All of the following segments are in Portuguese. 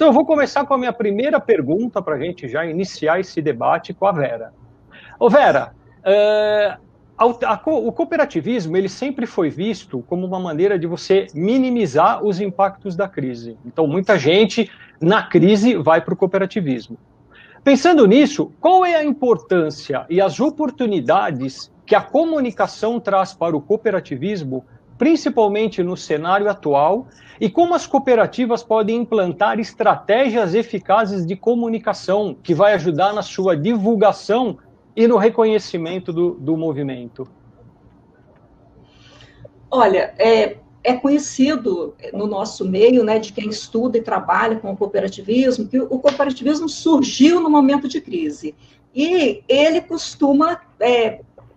Então, eu vou começar com a minha primeira pergunta para a gente já iniciar esse debate com a Vera. Ô, Vera, o cooperativismo ele sempre foi visto como uma maneira de você minimizar os impactos da crise. Então, muita gente, na crise, vai para o cooperativismo. Pensando nisso, qual é a importância e as oportunidades que a comunicação traz para o cooperativismo, principalmente no cenário atual, e como as cooperativas podem implantar estratégias eficazes de comunicação que vai ajudar na sua divulgação e no reconhecimento do movimento? Olha, é conhecido no nosso meio, né, de quem estuda e trabalha com o cooperativismo, que o cooperativismo surgiu no momento de crise. E ele costuma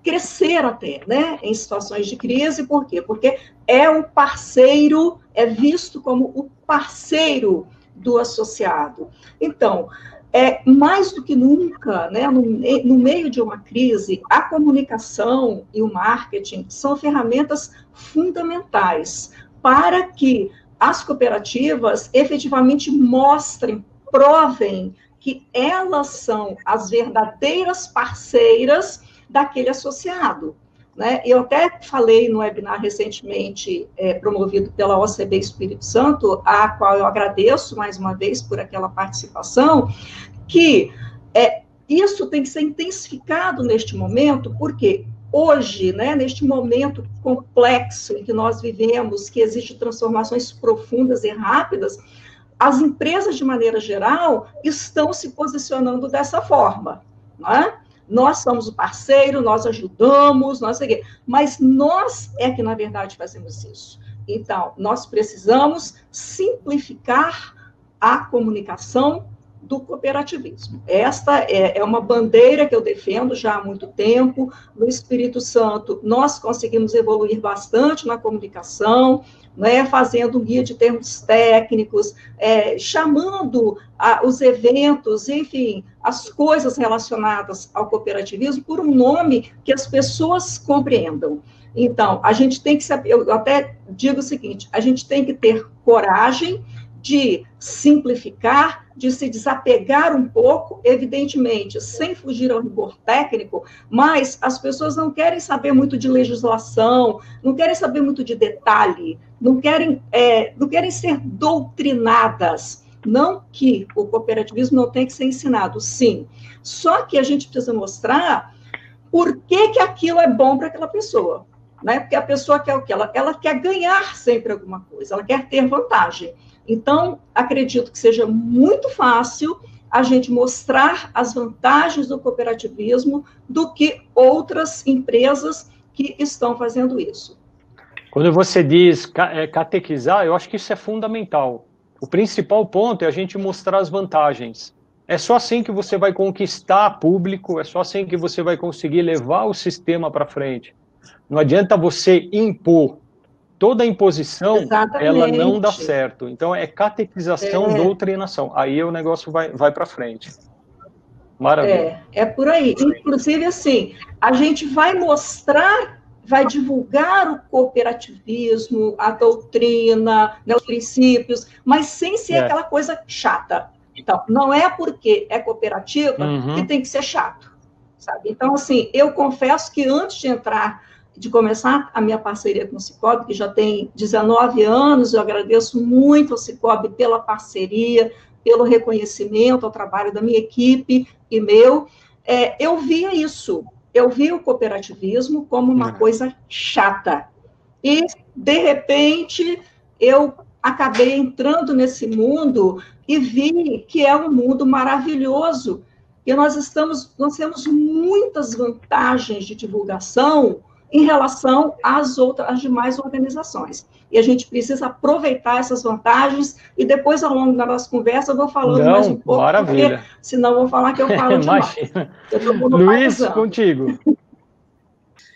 crescer até, né, em situações de crise. Por quê? Porque é o parceiro, é visto como o parceiro do associado. Então, mais do que nunca, né, no meio de uma crise, a comunicação e o marketing são ferramentas fundamentais para que as cooperativas efetivamente mostrem, provem que elas são as verdadeiras parceiras daquele associado. Né? Eu até falei no webinar recentemente promovido pela OCB Espírito Santo, a qual eu agradeço mais uma vez por aquela participação, que isso tem que ser intensificado neste momento, porque hoje, né, neste momento complexo em que nós vivemos, que existem transformações profundas e rápidas, as empresas, de maneira geral, estão se posicionando dessa forma, não é? Nós somos o parceiro, nós ajudamos, mas nós é que, na verdade, fazemos isso. Então, nós precisamos simplificar a comunicação do cooperativismo. Esta é uma bandeira que eu defendo já há muito tempo. No Espírito Santo, nós conseguimos evoluir bastante na comunicação, né, fazendo um guia de termos técnicos, chamando os eventos, enfim, as coisas relacionadas ao cooperativismo por um nome que as pessoas compreendam. Então, a gente tem que saber, eu até digo o seguinte, a gente tem que ter coragem de simplificar, de se desapegar um pouco, evidentemente, sem fugir ao rigor técnico, mas as pessoas não querem saber muito de legislação, não querem saber muito de detalhe, não querem ser doutrinadas. Não que o cooperativismo não tem que ser ensinado, sim. Só que a gente precisa mostrar por que aquilo é bom para aquela pessoa. Né? Porque a pessoa quer o quê? Ela quer ganhar sempre alguma coisa, ela quer ter vantagem. Então, acredito que seja muito fácil a gente mostrar as vantagens do cooperativismo do que outras empresas que estão fazendo isso. Quando você diz catequizar, eu acho que isso é fundamental. O principal ponto é a gente mostrar as vantagens. É só assim que você vai conquistar público, é só assim que você vai conseguir levar o sistema para frente. Não adianta você impor. Toda imposição, exatamente, ela não dá certo. Então, é catequização, doutrinação. Aí o negócio vai para frente. Maravilha. É por aí. Inclusive, assim, a gente vai mostrar, vai divulgar o cooperativismo, a doutrina, né, os princípios, mas sem ser aquela coisa chata. Então, não é porque é cooperativa que tem que ser chato, sabe? Então, assim, eu confesso que antes de começar a minha parceria com o Cicobi, que já tem 19 anos, eu agradeço muito ao Cicobi pela parceria, pelo reconhecimento ao trabalho da minha equipe e meu. Eu via isso, eu via o cooperativismo como uma coisa chata. E, de repente, eu acabei entrando nesse mundo e vi que é um mundo maravilhoso, e nós temos muitas vantagens de divulgação em relação às demais organizações. E a gente precisa aproveitar essas vantagens, e depois, ao longo da nossa conversa, eu vou falando mais um pouco, maravilha. Porque senão eu vou falar que eu falo demais. Luiz, contigo.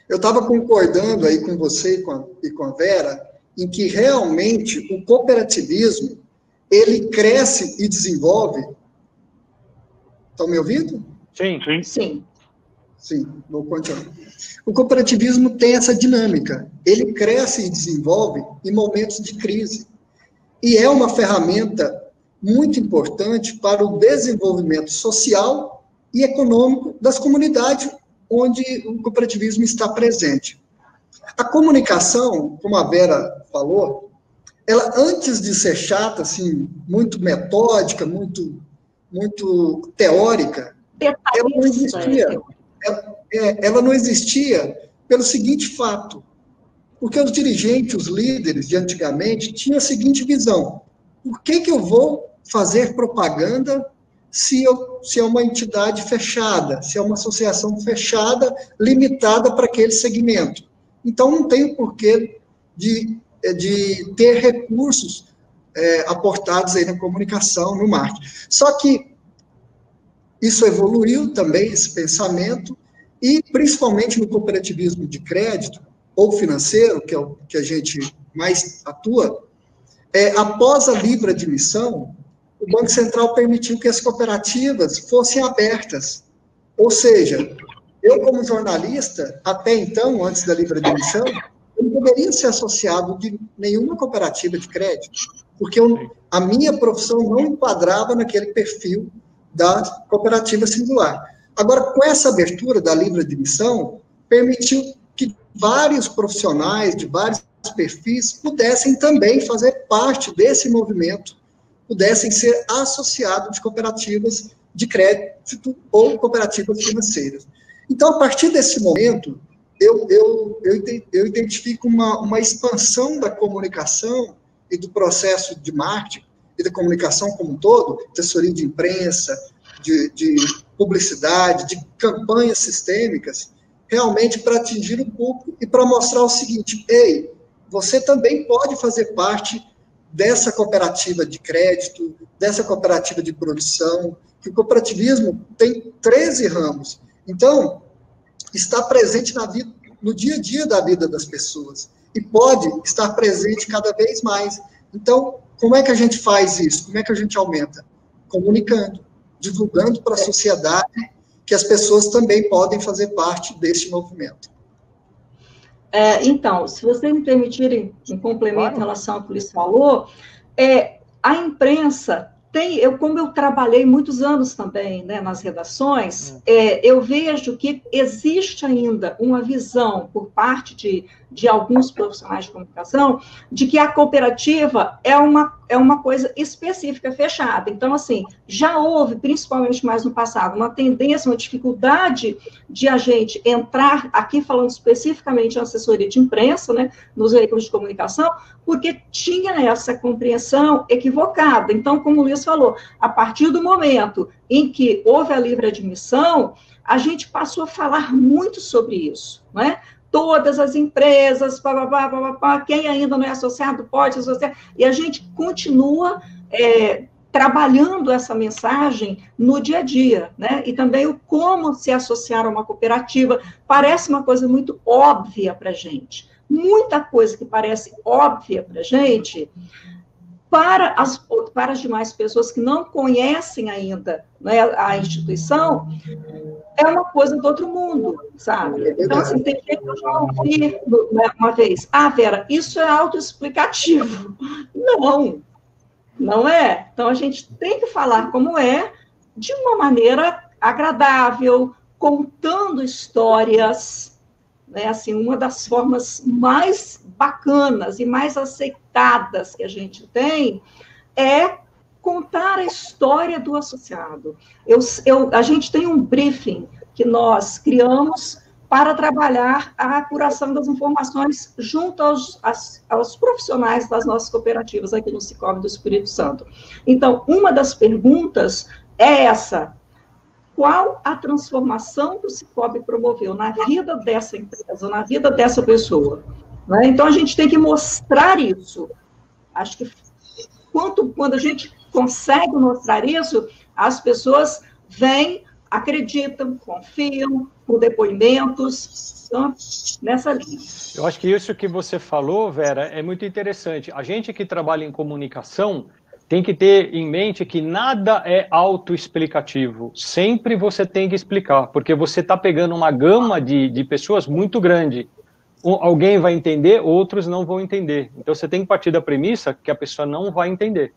Eu estava concordando aí com você e com a Vera, em que realmente o cooperativismo, ele cresce e desenvolve. Estão me ouvindo? Sim. Sim. Sim, vou continuar. O cooperativismo tem essa dinâmica. Ele cresce e desenvolve em momentos de crise. E é uma ferramenta muito importante para o desenvolvimento social e econômico das comunidades onde o cooperativismo está presente. A comunicação, como a Vera falou, ela, antes de ser chata, assim, muito metódica, muito teórica, ela não existia pelo seguinte fato, porque os dirigentes, os líderes de antigamente, tinham a seguinte visão: por que eu vou fazer propaganda se é uma entidade fechada, se é uma associação fechada, limitada para aquele segmento? Então, não tem o porquê de ter recursos aportados aí na comunicação, no marketing. Só que isso evoluiu também, esse pensamento, e principalmente no cooperativismo de crédito ou financeiro, que é o que a gente mais atua, após a livre admissão, o Banco Central permitiu que as cooperativas fossem abertas. Ou seja, eu, como jornalista, até então, antes da livre admissão, eu não poderia ser associado de nenhuma cooperativa de crédito, porque a minha profissão não enquadrava naquele perfil da cooperativa singular. Agora, com essa abertura da livre admissão, permitiu que vários profissionais de vários perfis pudessem também fazer parte desse movimento, pudessem ser associados de cooperativas de crédito ou cooperativas financeiras. Então, a partir desse momento, eu identifico uma expansão da comunicação e do processo de marketing e da comunicação como um todo, assessoria de imprensa, de publicidade, de campanhas sistêmicas, realmente para atingir o público e para mostrar o seguinte: ei, você também pode fazer parte dessa cooperativa de crédito, dessa cooperativa de produção, que o cooperativismo tem 13 ramos. Então, está presente no dia a dia da vida das pessoas e pode estar presente cada vez mais. Então, como é que a gente faz isso? Como é que a gente aumenta? Comunicando, divulgando para a sociedade que as pessoas também podem fazer parte deste movimento. Então, se vocês me permitirem um complemento em relação ao que o Luiz falou, a imprensa como eu trabalhei muitos anos também, né, nas redações, eu vejo que existe ainda uma visão por parte de alguns profissionais de comunicação de que a cooperativa é uma coisa específica, fechada. Então, assim, já houve, principalmente mais no passado, uma tendência, uma dificuldade de a gente entrar, aqui falando especificamente na assessoria de imprensa, né, nos veículos de comunicação, porque tinha essa compreensão equivocada. Então, como o Luiz falou, a partir do momento em que houve a livre admissão, a gente passou a falar muito sobre isso, né? Todas as empresas, quem ainda não é associado pode se associar, e a gente continua trabalhando essa mensagem no dia a dia, né? E também o como se associar a uma cooperativa, parece uma coisa muito óbvia para a gente. Muita coisa que parece óbvia para a gente, para as demais pessoas que não conhecem ainda, né, a instituição, é uma coisa do outro mundo, sabe? Então, assim, tem gente que eu já ouvi uma vez: Vera, isso é autoexplicativo. Não é. Então, a gente tem que falar como é, de uma maneira agradável, contando histórias, né? Assim, uma das formas mais bacanas e mais aceitadas que a gente tem é contar a história do associado. A gente tem um briefing que nós criamos para trabalhar a apuração das informações junto aos profissionais das nossas cooperativas aqui no Sicoob do Espírito Santo. Então, uma das perguntas é essa: qual a transformação que o Sicoob promoveu na vida dessa empresa, na vida dessa pessoa? Né? Então, a gente tem que mostrar isso. Acho que quando a gente consegue mostrar isso, as pessoas vêm, acreditam, confiam, com depoimentos, então, nessa linha. Eu acho que isso que você falou, Vera, é muito interessante. A gente que trabalha em comunicação tem que ter em mente que nada é autoexplicativo. Sempre você tem que explicar, porque você está pegando uma gama de pessoas muito grande. Alguém vai entender, outros não vão entender. Então, você tem que partir da premissa que a pessoa não vai entender.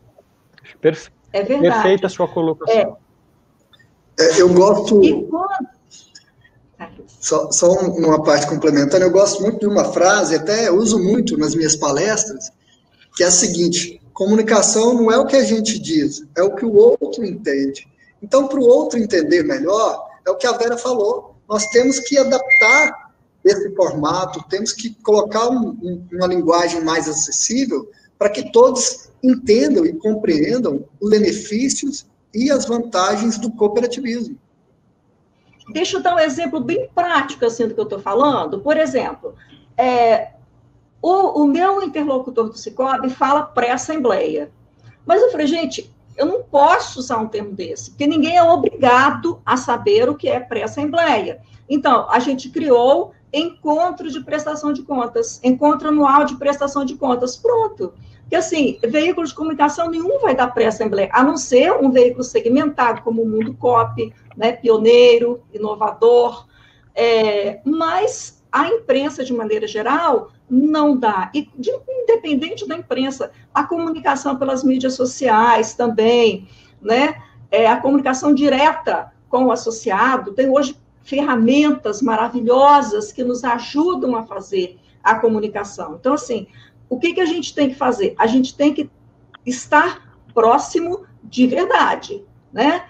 Perfeito. É verdade. Perfeita a sua colocação. Eu gosto... E quando... Só uma parte complementando, eu gosto muito de uma frase, até uso muito nas minhas palestras, que é a seguinte: comunicação não é o que a gente diz, é o que o outro entende. Então, para o outro entender melhor, é o que a Vera falou, nós temos que adaptar esse formato, temos que colocar uma linguagem mais acessível para que todos entendam e compreendam os benefícios e as vantagens do cooperativismo. Deixa eu dar um exemplo bem prático assim, do que eu estou falando. Por exemplo, o meu interlocutor do Sicoob fala pré-assembleia. Mas eu falei, gente, eu não posso usar um termo desse, porque ninguém é obrigado a saber o que é pré-assembleia. Então, a gente criou encontro de prestação de contas, encontro anual de prestação de contas, pronto. Porque, assim, veículo de comunicação nenhum vai dar pré-assembleia, a não ser um veículo segmentado, como o Mundo Coop, né, pioneiro, inovador, mas a imprensa, de maneira geral, não dá. E, independente da imprensa, a comunicação pelas mídias sociais também, né, a comunicação direta com o associado, tem hoje ferramentas maravilhosas que nos ajudam a fazer a comunicação. Então, assim, o que a gente tem que fazer? A gente tem que estar próximo de verdade, né?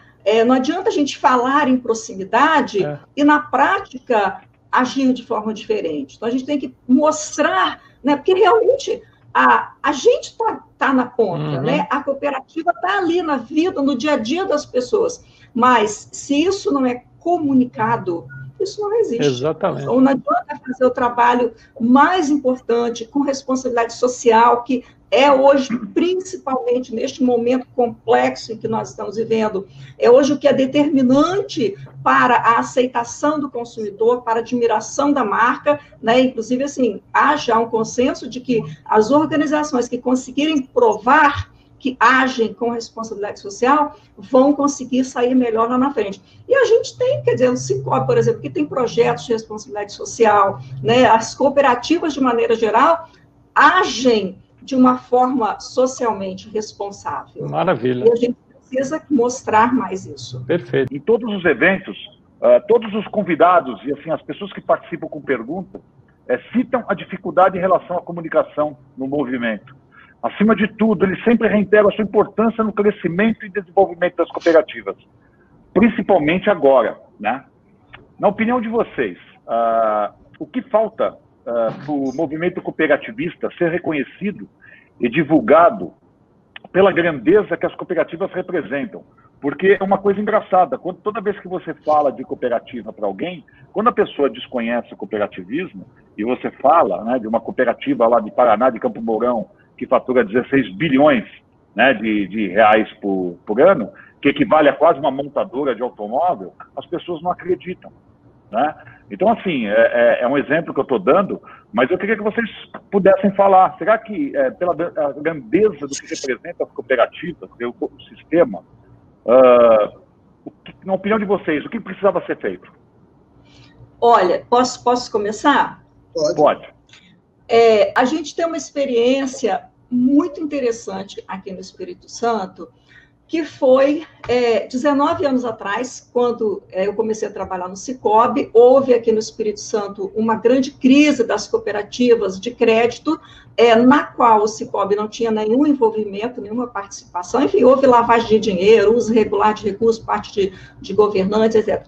Não adianta a gente falar em proximidade e, na prática, agir de forma diferente. Então, a gente tem que mostrar, né? Porque, realmente, a gente tá na ponta, né? A cooperativa está ali na vida, no dia a dia das pessoas. Mas, se isso não é comunicado, isso não existe. Exatamente. Então, não adianta fazer o trabalho mais importante, com responsabilidade social, que é hoje, principalmente neste momento complexo em que nós estamos vivendo, é hoje o que é determinante para a aceitação do consumidor, para a admiração da marca, né? Inclusive, assim, há já um consenso de que as organizações que conseguirem provar que agem com responsabilidade social, vão conseguir sair melhor lá na frente. E a gente tem, quer dizer, o Sicoob, por exemplo, que tem projetos de responsabilidade social, né? As cooperativas, de maneira geral, agem de uma forma socialmente responsável. Maravilha. E a gente precisa mostrar mais isso. Perfeito. Em todos os eventos, todos os convidados e assim as pessoas que participam com perguntas citam a dificuldade em relação à comunicação no movimento. Acima de tudo, ele sempre reitera a sua importância no crescimento e desenvolvimento das cooperativas, principalmente agora, né? Na opinião de vocês, o que falta para o movimento cooperativista ser reconhecido e divulgado pela grandeza que as cooperativas representam? Porque é uma coisa engraçada, toda vez que você fala de cooperativa para alguém, quando a pessoa desconhece o cooperativismo, e você fala, né, de uma cooperativa lá de Paraná, de Campo Mourão, que fatura 16 bilhões, né, de reais por ano, que equivale a quase uma montadora de automóvel, as pessoas não acreditam, né? Então, assim, é um exemplo que eu estou dando, mas eu queria que vocês pudessem falar. Será que, pela grandeza do que representa as cooperativas, o sistema, na opinião de vocês, o que precisava ser feito? Olha, posso começar? Pode. A gente tem uma experiência muito interessante aqui no Espírito Santo, que foi 19 anos atrás, quando eu comecei a trabalhar no Sicoob, houve aqui no Espírito Santo uma grande crise das cooperativas de crédito, na qual o Sicoob não tinha nenhum envolvimento, nenhuma participação, enfim, houve lavagem de dinheiro, uso irregular de recursos, parte de governantes, etc.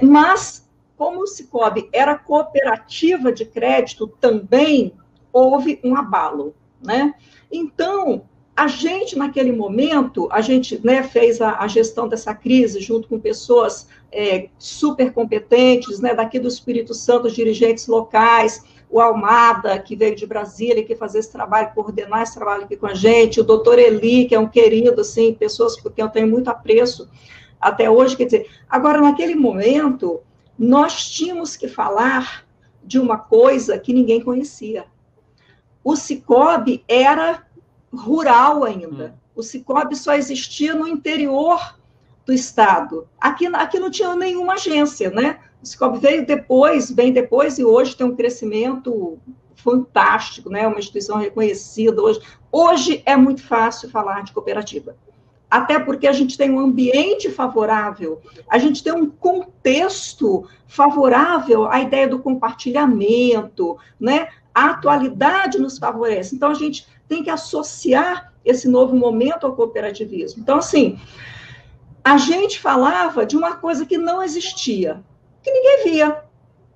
Mas, como o Sicoob era cooperativa de crédito, também houve um abalo, né? Então, a gente, naquele momento, a gente, né, fez a gestão dessa crise junto com pessoas super competentes, né, daqui do Espírito Santo, os dirigentes locais, o Almada, que veio de Brasília, que fazia esse trabalho, coordenar esse trabalho aqui com a gente, o doutor Eli, que é um querido, assim, pessoas por quem eu tenho muito apreço até hoje, quer dizer, agora, naquele momento, nós tínhamos que falar de uma coisa que ninguém conhecia. O Sicoob era rural ainda. O Sicoob só existia no interior do estado. Aqui não tinha nenhuma agência, né? O Sicoob veio depois, bem depois, e hoje tem um crescimento fantástico, né? Uma instituição reconhecida hoje. Hoje é muito fácil falar de cooperativa. até porque a gente tem um ambiente favorável, a gente tem um contexto favorável à ideia do compartilhamento, né? A atualidade nos favorece. Então, a gente tem que associar esse novo momento ao cooperativismo. Então, assim, a gente falava de uma coisa que não existia, que ninguém via,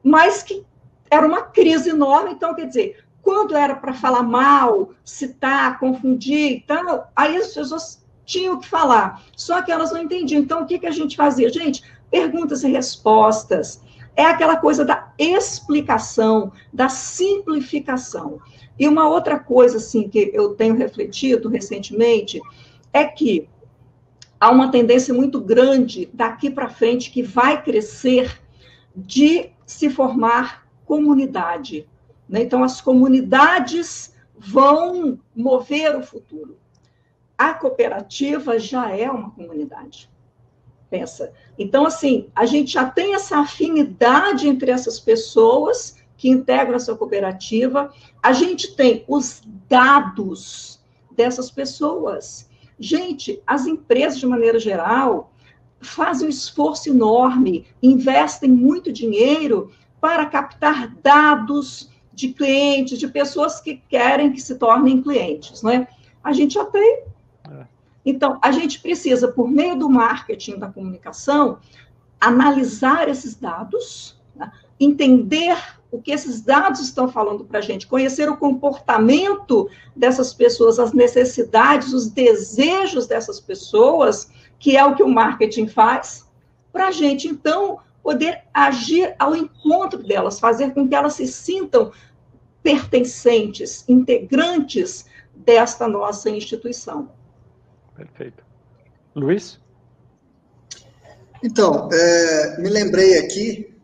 mas que era uma crise enorme. Então, quer dizer, quando era para falar mal, citar, confundir, então, aí as pessoas tinham que falar, só que elas não entendiam. Então, o que a gente fazia? Gente, perguntas e respostas, é aquela coisa da explicação, da simplificação. E uma outra coisa, assim, que eu tenho refletido recentemente, é que há uma tendência muito grande daqui para frente que vai crescer de se formar comunidade, né? Então, as comunidades vão mover o futuro. A cooperativa já é uma comunidade. Pensa. Então, assim, a gente já tem essa afinidade entre essas pessoas que integram essa cooperativa, a gente tem os dados dessas pessoas. Gente, as empresas, de maneira geral, fazem um esforço enorme, investem muito dinheiro para captar dados de clientes, de pessoas que querem que se tornem clientes, não é? A gente já tem. Então, a gente precisa, por meio do marketing, da comunicação, analisar esses dados, né? Entender o que esses dados estão falando para a gente, conhecer o comportamento dessas pessoas, as necessidades, os desejos dessas pessoas, que é o que o marketing faz, para a gente, então, poder agir ao encontro delas, fazer com que elas se sintam pertencentes, integrantes desta nossa instituição. Perfeito. Luiz? Então, me lembrei aqui,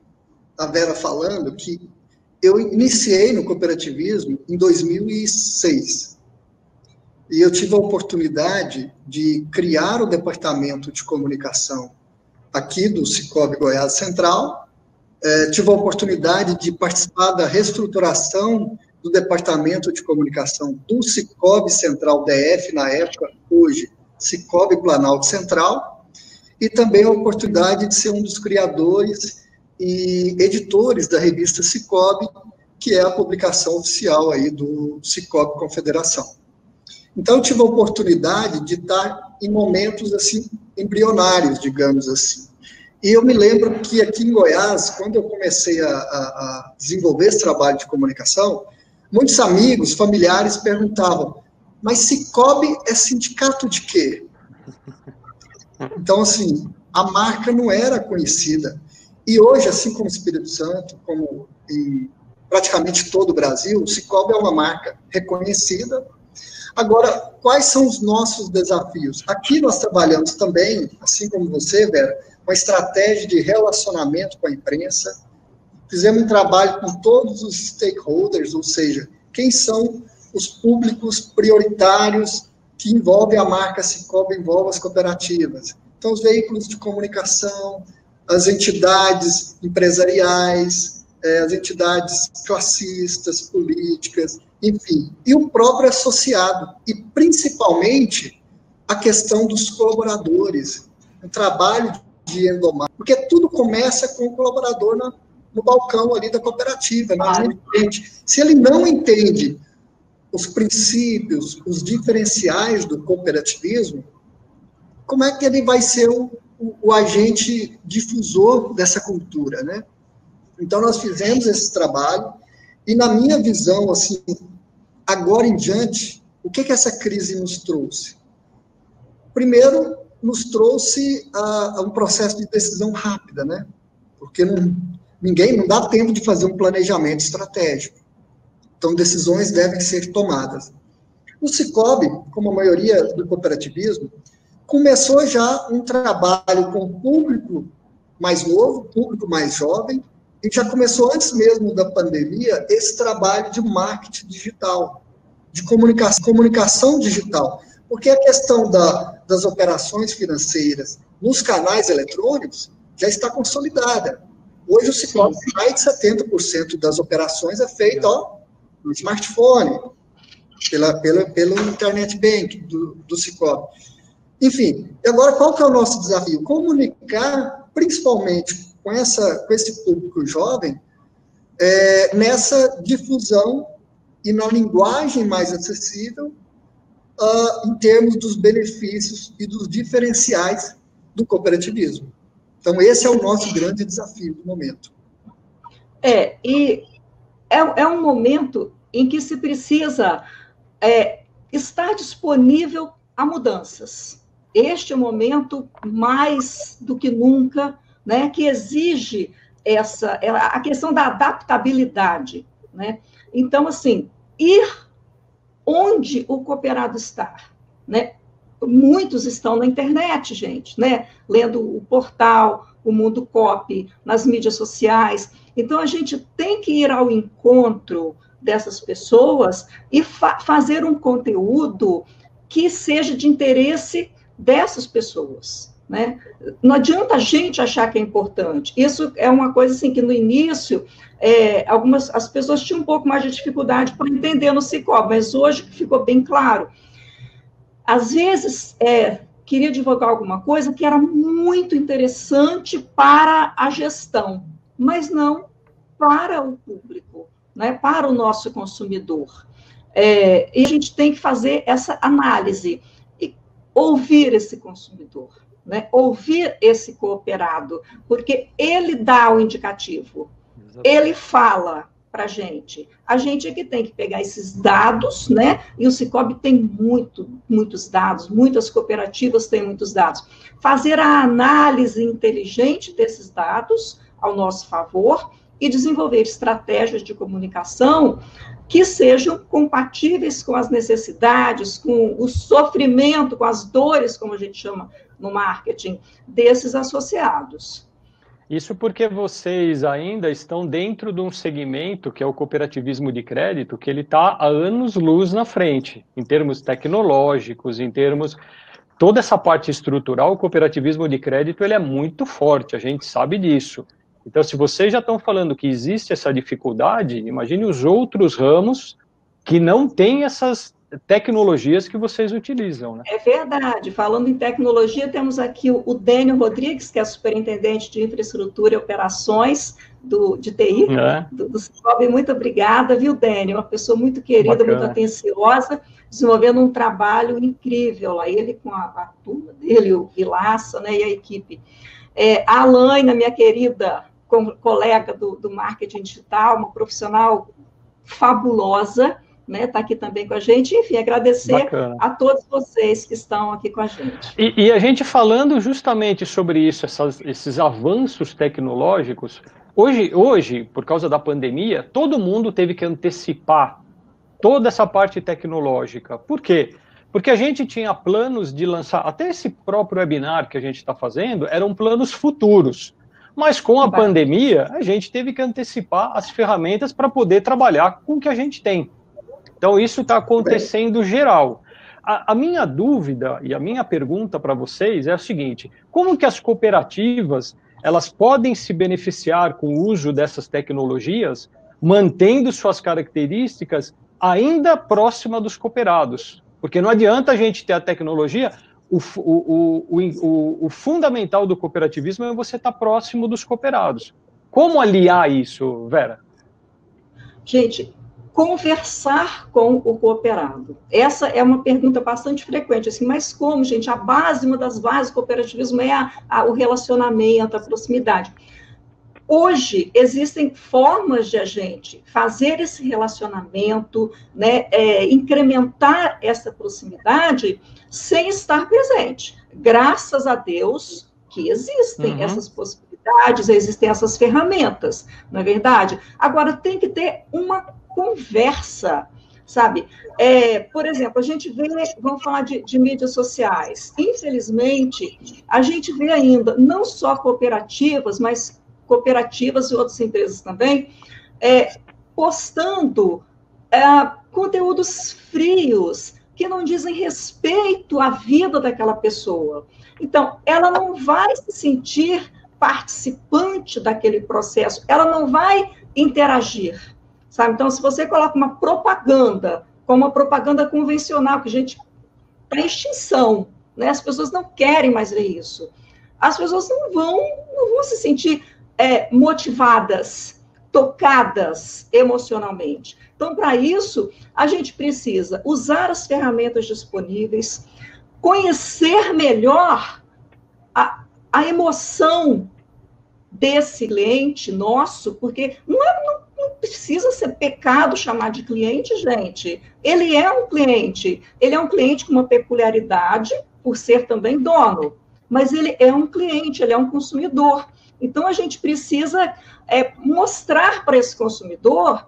a Vera falando, que eu iniciei no cooperativismo em 2006. E eu tive a oportunidade de criar o departamento de comunicação aqui do Sicoob Goiás Central. Tive a oportunidade de participar da reestruturação do departamento de comunicação do Sicoob Central DF, na época, hoje, Sicoob Planalto Central, e também a oportunidade de ser um dos criadores e editores da revista Sicoob, que é a publicação oficial aí do Sicoob Confederação. Então, eu tive a oportunidade de estar em momentos, assim, embrionários, digamos assim. E eu me lembro que aqui em Goiás, quando eu comecei a desenvolver esse trabalho de comunicação, muitos amigos, familiares perguntavam, mas Sicoob é sindicato de quê? Então, assim, a marca não era conhecida. E hoje, assim como o Espírito Santo, como em praticamente todo o Brasil, o Sicoob é uma marca reconhecida. Agora, quais são os nossos desafios? Aqui nós trabalhamos também, assim como você, Vera, uma estratégia de relacionamento com a imprensa. Fizemos um trabalho com todos os stakeholders, ou seja, quem são os públicos prioritários que envolvem a marca Sicoob, envolvem as cooperativas. Então, os veículos de comunicação, as entidades empresariais, as entidades classistas, políticas, enfim, e o próprio associado, e principalmente a questão dos colaboradores, o trabalho de endomarketing, porque tudo começa com o colaborador no balcão ali da cooperativa, na linha de frente. Se ele não entende os princípios, os diferenciais do cooperativismo, como é que ele vai ser o agente difusor dessa cultura, né? Então, nós fizemos esse trabalho, e na minha visão, assim, agora em diante, o que essa crise nos trouxe? Primeiro, nos trouxe um processo de decisão rápida, né? Porque não dá tempo de fazer um planejamento estratégico. Então, decisões devem ser tomadas. O Sicoob, como a maioria do cooperativismo, começou já um trabalho com o público mais novo, público mais jovem, e já começou antes mesmo da pandemia esse trabalho de marketing digital, de comunicação digital, porque a questão das operações financeiras nos canais eletrônicos já está consolidada. Hoje o Sicoob, mais de 70% das operações é feita no smartphone, pelo internet bank do Sicoob. Enfim, agora qual que é o nosso desafio? Comunicar, principalmente com esse público jovem, nessa difusão e na linguagem mais acessível, em termos dos benefícios e dos diferenciais do cooperativismo. Então, esse é o nosso grande desafio do momento. E é um momento em que se precisa estar disponível a mudanças. Este é o momento, mais do que nunca, né, que exige a questão da adaptabilidade, né? Então, assim, ir onde o cooperado está, né? Muitos estão na internet, gente, né? Lendo o portal, o Mundo Coop, nas mídias sociais. Então, a gente tem que ir ao encontro dessas pessoas e fazer um conteúdo que seja de interesse dessas pessoas, né? Não adianta a gente achar que é importante. Isso é uma coisa assim que no início as pessoas tinham um pouco mais de dificuldade para entender no Cicobi, mas hoje ficou bem claro. Às vezes queria divulgar alguma coisa que era muito interessante para a gestão, mas não para o público, né? Para o nosso consumidor. E a gente tem que fazer essa análise e ouvir esse consumidor, né? Ouvir esse cooperado, porque ele dá o indicativo, ele fala para a gente é que tem que pegar esses dados, né? E o Cicobi tem muitos dados, muitas cooperativas têm muitos dados. Fazer a análise inteligente desses dados ao nosso favor e desenvolver estratégias de comunicação que sejam compatíveis com as necessidades, com o sofrimento, com as dores, como a gente chama no marketing, desses associados. Isso porque vocês ainda estão dentro de um segmento que é o cooperativismo de crédito, que ele está há anos-luz na frente, em termos tecnológicos, em termos... Toda essa parte estrutural, o cooperativismo de crédito, ele é muito forte, a gente sabe disso. Então, se vocês já estão falando que existe essa dificuldade, imagine os outros ramos que não têm essas tecnologias que vocês utilizam, né? É verdade. Falando em tecnologia, temos aqui o Dênio Rodrigues, que é superintendente de infraestrutura e operações de TI, do Cicobi. Muito obrigada, viu, Dênio? Uma pessoa muito querida, bacana, muito atenciosa, desenvolvendo um trabalho incrível lá. Ele com a turma dele, o Vilaça, né, e a equipe. A Alaina, minha querida colega do marketing digital, uma profissional fabulosa, né, tá aqui também com a gente. Enfim, agradecer bacana a todos vocês que estão aqui com a gente. E a gente falando justamente sobre isso, esses avanços tecnológicos, hoje, por causa da pandemia, todo mundo teve que antecipar toda essa parte tecnológica. Por quê? Porque a gente tinha planos de lançar, até esse próprio webinar que a gente está fazendo, eram planos futuros. Mas com a pandemia, a gente teve que antecipar as ferramentas para poder trabalhar com o que a gente tem. Então, isso está acontecendo geral. A minha dúvida e a minha pergunta para vocês é a seguinte: como que as cooperativas elas podem se beneficiar com o uso dessas tecnologias, mantendo suas características ainda próxima dos cooperados? Porque não adianta a gente ter a tecnologia, o fundamental do cooperativismo é você estar próximo dos cooperados. Como aliar isso, Vera? Gente, conversar com o cooperado. Essa é uma pergunta bastante frequente, assim, mas como, gente? A base, uma das bases do cooperativismo é o relacionamento, a proximidade. Hoje, existem formas de a gente fazer esse relacionamento, né, incrementar essa proximidade sem estar presente. Graças a Deus que existem essas possibilidades, existem essas ferramentas, não é verdade? Agora, tem que ter uma conversa, sabe? Por exemplo, a gente vê, vamos falar de mídias sociais. Infelizmente, a gente vê ainda, não só cooperativas, mas cooperativas e outras empresas também, postando conteúdos frios, que não dizem respeito à vida daquela pessoa. Então, ela não vai se sentir participante daquele processo, ela não vai interagir, sabe? Então, se você coloca uma propaganda, como uma propaganda convencional, que, gente, está em extinção, né? As pessoas não querem mais ler isso. As pessoas não vão se sentir motivadas, tocadas emocionalmente. Então, para isso, a gente precisa usar as ferramentas disponíveis, conhecer melhor a emoção desse cliente nosso, porque não precisa ser pecado chamar de cliente, gente. Ele é um cliente com uma peculiaridade, por ser também dono, mas ele é um cliente, ele é um consumidor. Então, a gente precisa mostrar para esse consumidor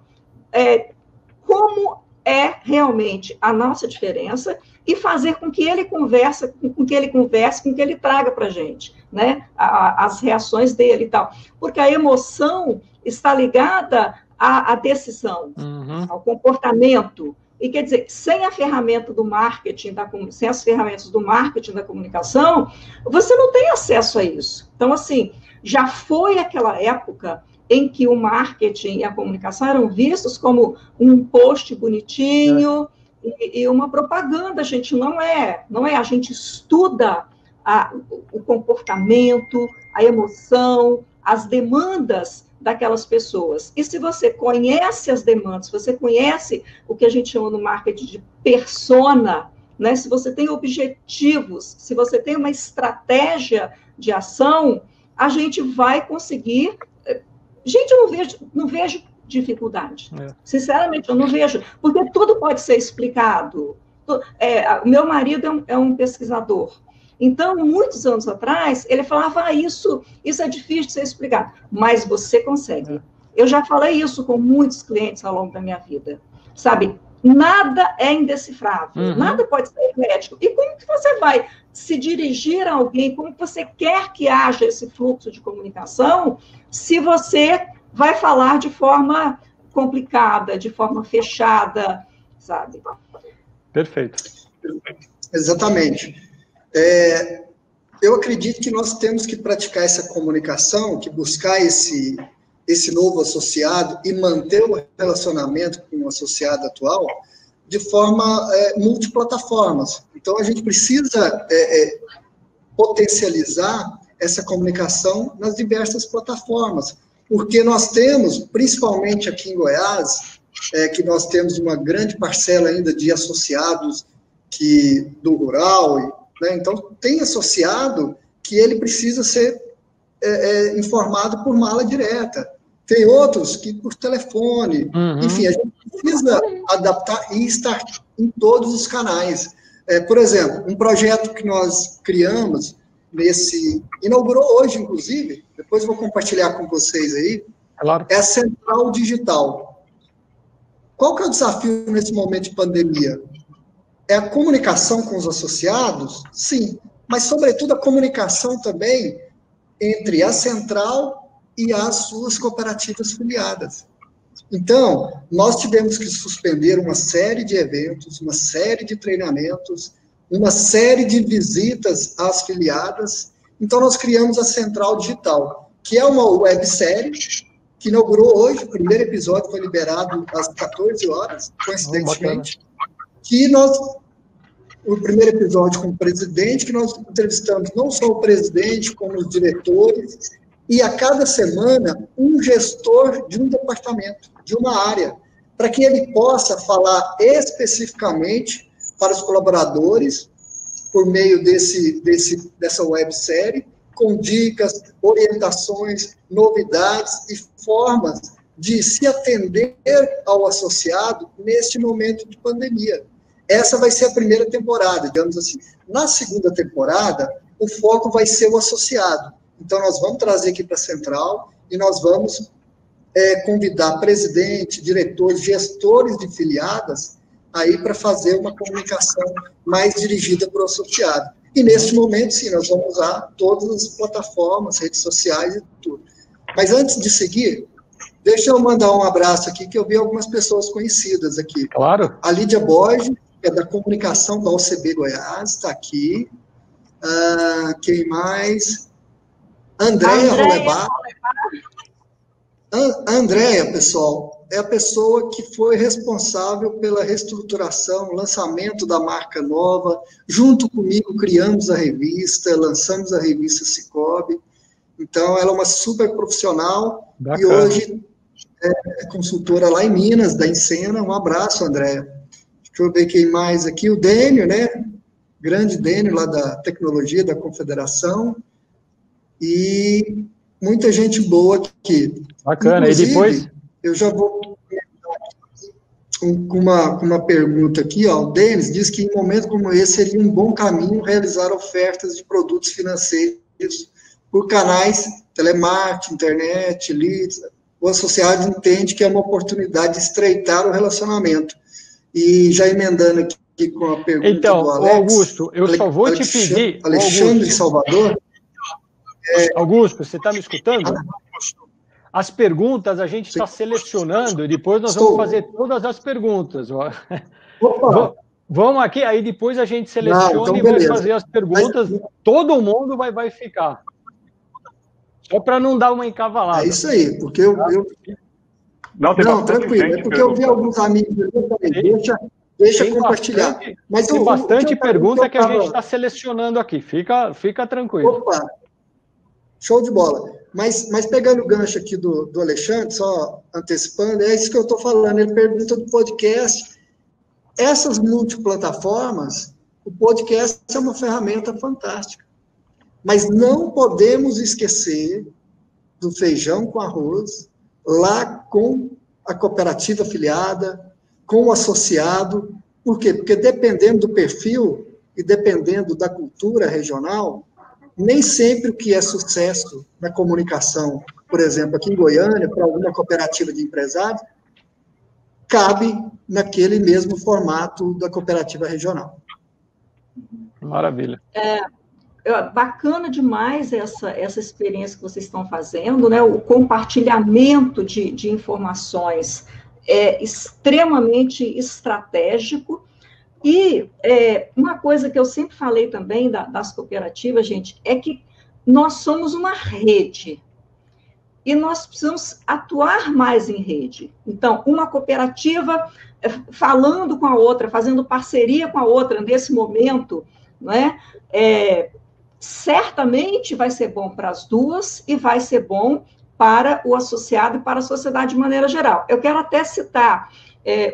como é realmente a nossa diferença e fazer com que ele converse, com que ele traga para a gente, né, as reações dele e tal. Porque a emoção está ligada à decisão, ao comportamento. E quer dizer, sem a ferramenta do marketing, sem as ferramentas do marketing da comunicação, você não tem acesso a isso. Então, assim, já foi aquela época em que o marketing e a comunicação eram vistos como um post bonitinho e uma propaganda. A gente não é, a gente estuda o comportamento, a emoção, as demandas daquelas pessoas. E se você conhece as demandas, se você conhece o que a gente chama no marketing de persona, né? Se você tem objetivos, se você tem uma estratégia de ação, a gente vai conseguir. Gente, eu não vejo dificuldade. Sinceramente, eu não vejo, porque tudo pode ser explicado. O meu marido é um pesquisador. Então, muitos anos atrás, ele falava, isso é difícil de ser explicado, mas você consegue. Eu já falei isso com muitos clientes ao longo da minha vida, sabe? Nada é indecifrável, nada pode ser hermético. E como que você vai se dirigir a alguém, como que você quer que haja esse fluxo de comunicação, se você vai falar de forma complicada, de forma fechada, sabe? Perfeito. Exatamente. Eu acredito que nós temos que praticar essa comunicação, que buscar esse novo associado e manter o relacionamento com o associado atual de forma multiplataformas. Então, a gente precisa potencializar essa comunicação nas diversas plataformas, porque nós temos, principalmente aqui em Goiás, que nós temos uma grande parcela ainda de associados do rural, né? Então, tem associado que ele precisa ser informado por mala direta. Tem outros que por telefone. Enfim, a gente precisa adaptar e estar em todos os canais. Por exemplo, um projeto que nós criamos, inaugurou hoje, inclusive, depois eu vou compartilhar com vocês aí, claro. É a Central Digital. Qual que é o desafio nesse momento de pandemia? É a comunicação com os associados? Sim, mas, sobretudo, a comunicação também entre a central e as suas cooperativas filiadas. Então, nós tivemos que suspender uma série de eventos, uma série de treinamentos, uma série de visitas às filiadas. Então, nós criamos a Central Digital, que é uma websérie que inaugurou hoje. O primeiro episódio foi liberado às 14 horas, coincidentemente. O primeiro episódio com o presidente, que nós entrevistamos não só o presidente, como os diretores, e a cada semana um gestor de um departamento, de uma área, para que ele possa falar especificamente para os colaboradores, por meio dessa websérie, com dicas, orientações, novidades e formas de se atender ao associado neste momento de pandemia. Essa vai ser a primeira temporada, digamos assim. Na segunda temporada, o foco vai ser o associado. Então, nós vamos trazer aqui para a Central e nós vamos convidar presidente, diretores, gestores de filiadas aí para fazer uma comunicação mais dirigida para o associado. E, neste momento, sim, nós vamos usar todas as plataformas, redes sociais e tudo. Mas, antes de seguir, deixa eu mandar um abraço aqui, que eu vi algumas pessoas conhecidas aqui. Claro. A Lídia Borges, que é da comunicação da OCB Goiás, está aqui. Quem mais? Andréia Rolebar. A Andréia, pessoal, é a pessoa que foi responsável pela reestruturação, lançamento da marca nova. Junto comigo, criamos a revista, lançamos a revista Cicobi. Então, ela é uma super profissional. Bacana. E hoje é consultora lá em Minas, da Encena. Um abraço, Andréa. Deixa eu ver quem mais aqui. O Dênio, né? Grande Dênio, lá da Tecnologia da Confederação. E muita gente boa aqui. Bacana. Inclusive, e depois... eu já vou com uma pergunta aqui, ó. O Denis diz que em um momento como esse seria um bom caminho realizar ofertas de produtos financeiros por canais telemarketing, internet, leads. O associado entende que é uma oportunidade de estreitar o relacionamento. E já emendando aqui com a pergunta do Alex... Augusto, eu só vou te pedir... Alexandre Salvador... Augusto, você está me escutando? As perguntas a gente está selecionando e depois nós vamos fazer todas as perguntas. Vamos aqui, aí depois a gente seleciona e vai fazer as perguntas. Todo mundo vai ficar. Só para não dar uma encavalada. É isso aí, porque eu... Não, tranquilo, é porque eu vi alguns amigos deixa compartilhar. Tem bastante pergunta que a gente está selecionando aqui. Fica tranquilo. Opa, show de bola. Mas pegando o gancho aqui do Alexandre, só antecipando, é isso que eu estou falando. Ele pergunta do podcast. Essas multiplataformas, o podcast é uma ferramenta fantástica. Mas não podemos esquecer do feijão com arroz, lá com a cooperativa afiliada, com o associado. Por quê? Porque dependendo do perfil e dependendo da cultura regional, nem sempre o que é sucesso na comunicação, por exemplo, aqui em Goiânia, para alguma cooperativa de empresários, cabe naquele mesmo formato da cooperativa regional. Maravilha. Bacana demais essa experiência que vocês estão fazendo, né? O compartilhamento de informações é extremamente estratégico. E uma coisa que eu sempre falei também das cooperativas, gente, é que nós somos uma rede e nós precisamos atuar mais em rede. Então, uma cooperativa falando com a outra, fazendo parceria com a outra nesse momento, não é? Certamente vai ser bom para as duas e vai ser bom para o associado e para a sociedade de maneira geral. Eu quero até citar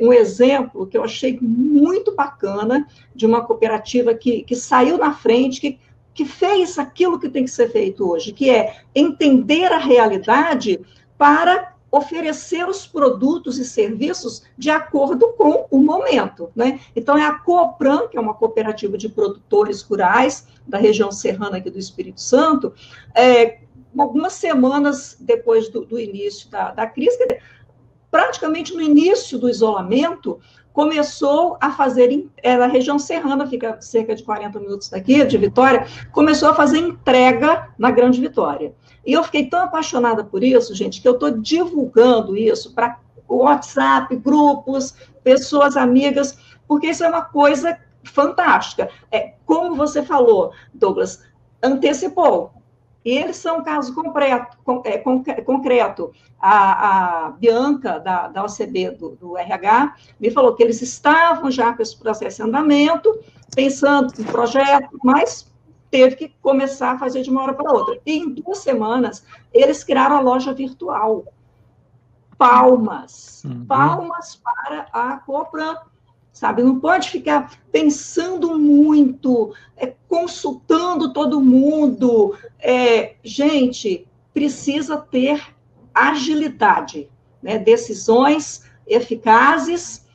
um exemplo que eu achei muito bacana de uma cooperativa que saiu na frente, que fez aquilo que tem que ser feito hoje, que é entender a realidade para oferecer os produtos e serviços de acordo com o momento, né? Então, é a Coopran, que é uma cooperativa de produtores rurais da região serrana aqui do Espírito Santo, algumas semanas depois do início da crise, praticamente no início do isolamento, começou a fazer, na região serrana, fica cerca de 40 minutos daqui, de Vitória, começou a fazer entrega na Grande Vitória. E eu fiquei tão apaixonada por isso, gente, que eu estou divulgando isso para o WhatsApp, grupos, pessoas amigas, porque isso é uma coisa fantástica. Como você falou, Douglas, antecipou. E eles são um caso concreto. A Bianca, da OCB, do RH, me falou que eles estavam já com esse processo em andamento, pensando no projeto, mas teve que começar a fazer de uma hora para outra. E em 2 semanas, eles criaram a loja virtual. Palmas para a Coopran. Sabe, não pode ficar pensando muito, consultando todo mundo. Gente, precisa ter agilidade, né? Decisões eficazes,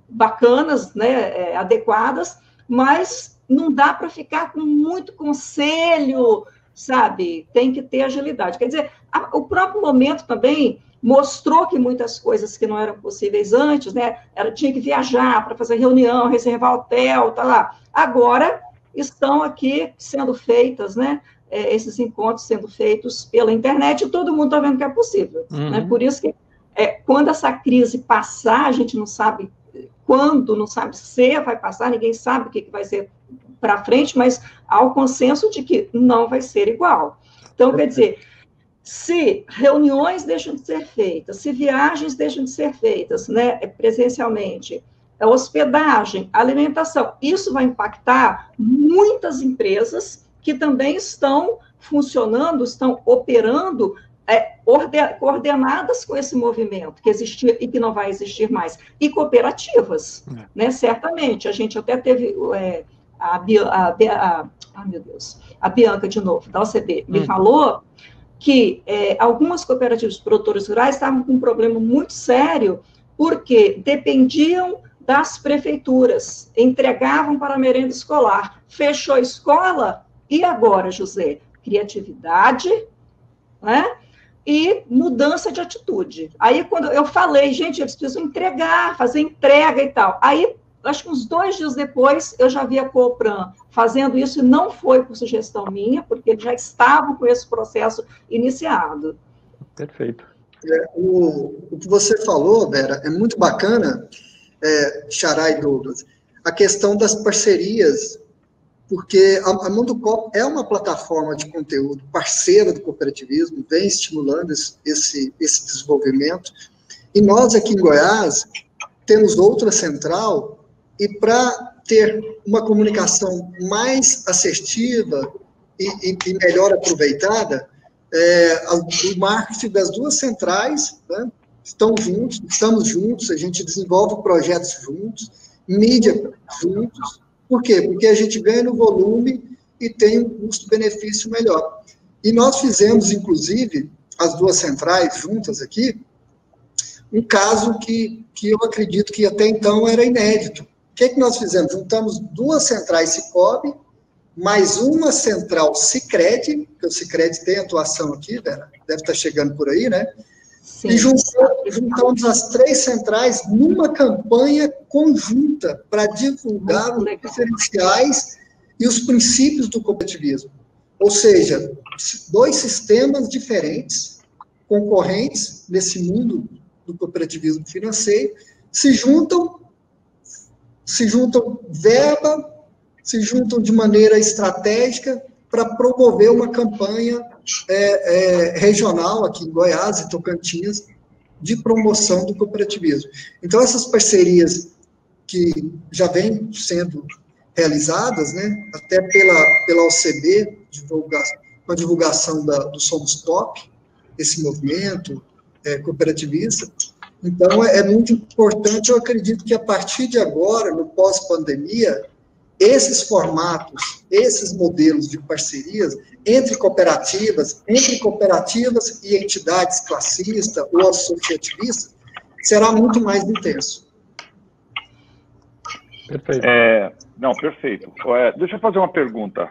bacanas, né? Adequadas, mas não dá para ficar com muito conselho, sabe? Tem que ter agilidade. Quer dizer, o próprio momento também mostrou que muitas coisas que não eram possíveis antes, né? Ela tinha que viajar para fazer reunião, reservar hotel, tá lá. Agora estão aqui sendo feitas, né? Esses encontros sendo feitos pela internet, e todo mundo está vendo que é possível. Né? Por isso que quando essa crise passar, a gente não sabe quando, não sabe se vai passar, ninguém sabe o que vai ser para frente, mas há o consenso de que não vai ser igual. Então, quer dizer, se reuniões deixam de ser feitas, se viagens deixam de ser feitas, né, presencialmente, hospedagem, alimentação, isso vai impactar muitas empresas que também estão funcionando, estão operando coordenadas com esse movimento que existia e que não vai existir mais, e cooperativas, né? Certamente, a gente até teve a Bianca, de novo, da OCB, me falou que algumas cooperativas de produtores rurais estavam com um problema muito sério, porque dependiam das prefeituras, entregavam para a merenda escolar, fechou a escola, e agora, José? Criatividade, né? E mudança de atitude. Aí, quando eu falei, gente, eles precisam entregar, fazer entrega e tal. Aí, acho que uns 2 dias depois, eu já vi a Coopran fazendo isso, e não foi por sugestão minha, porque eles já estavam com esse processo iniciado. Perfeito. O que você falou, Vera, é muito bacana, Xará e Douglas, a questão das parcerias, porque a Mundo Coop é uma plataforma de conteúdo parceira do cooperativismo, vem estimulando esse desenvolvimento, e nós aqui em Goiás temos outra central, e para ter uma comunicação mais assertiva e melhor aproveitada, o marketing das 2 centrais, né, estamos juntos, a gente desenvolve projetos juntos, mídia juntos. Por quê? Porque a gente ganha no volume e tem um custo-benefício melhor. E nós fizemos, inclusive, as 2 centrais juntas aqui, um caso que eu acredito que até então era inédito. O que nós fizemos? Juntamos 2 centrais Sicob, mais uma central Sicredi, que o Sicredi tem atuação aqui, Vera, deve estar chegando por aí, né? Sim. E juntamos as 3 centrais numa campanha conjunta para divulgar os diferenciais e os princípios do cooperativismo. Ou seja, 2 sistemas diferentes, concorrentes nesse mundo do cooperativismo financeiro, se juntam verba, se juntam de maneira estratégica para promover uma campanha regional aqui em Goiás e Tocantins de promoção do cooperativismo. Então, essas parcerias que já vêm sendo realizadas, né, até pela OCB, com a divulgação do Somos Top, esse movimento cooperativista. Então, é muito importante, eu acredito que a partir de agora, no pós-pandemia, esses formatos, esses modelos de parcerias entre cooperativas e entidades classistas ou associativistas, será muito mais intenso. Perfeito. Não, perfeito. Deixa eu fazer uma pergunta,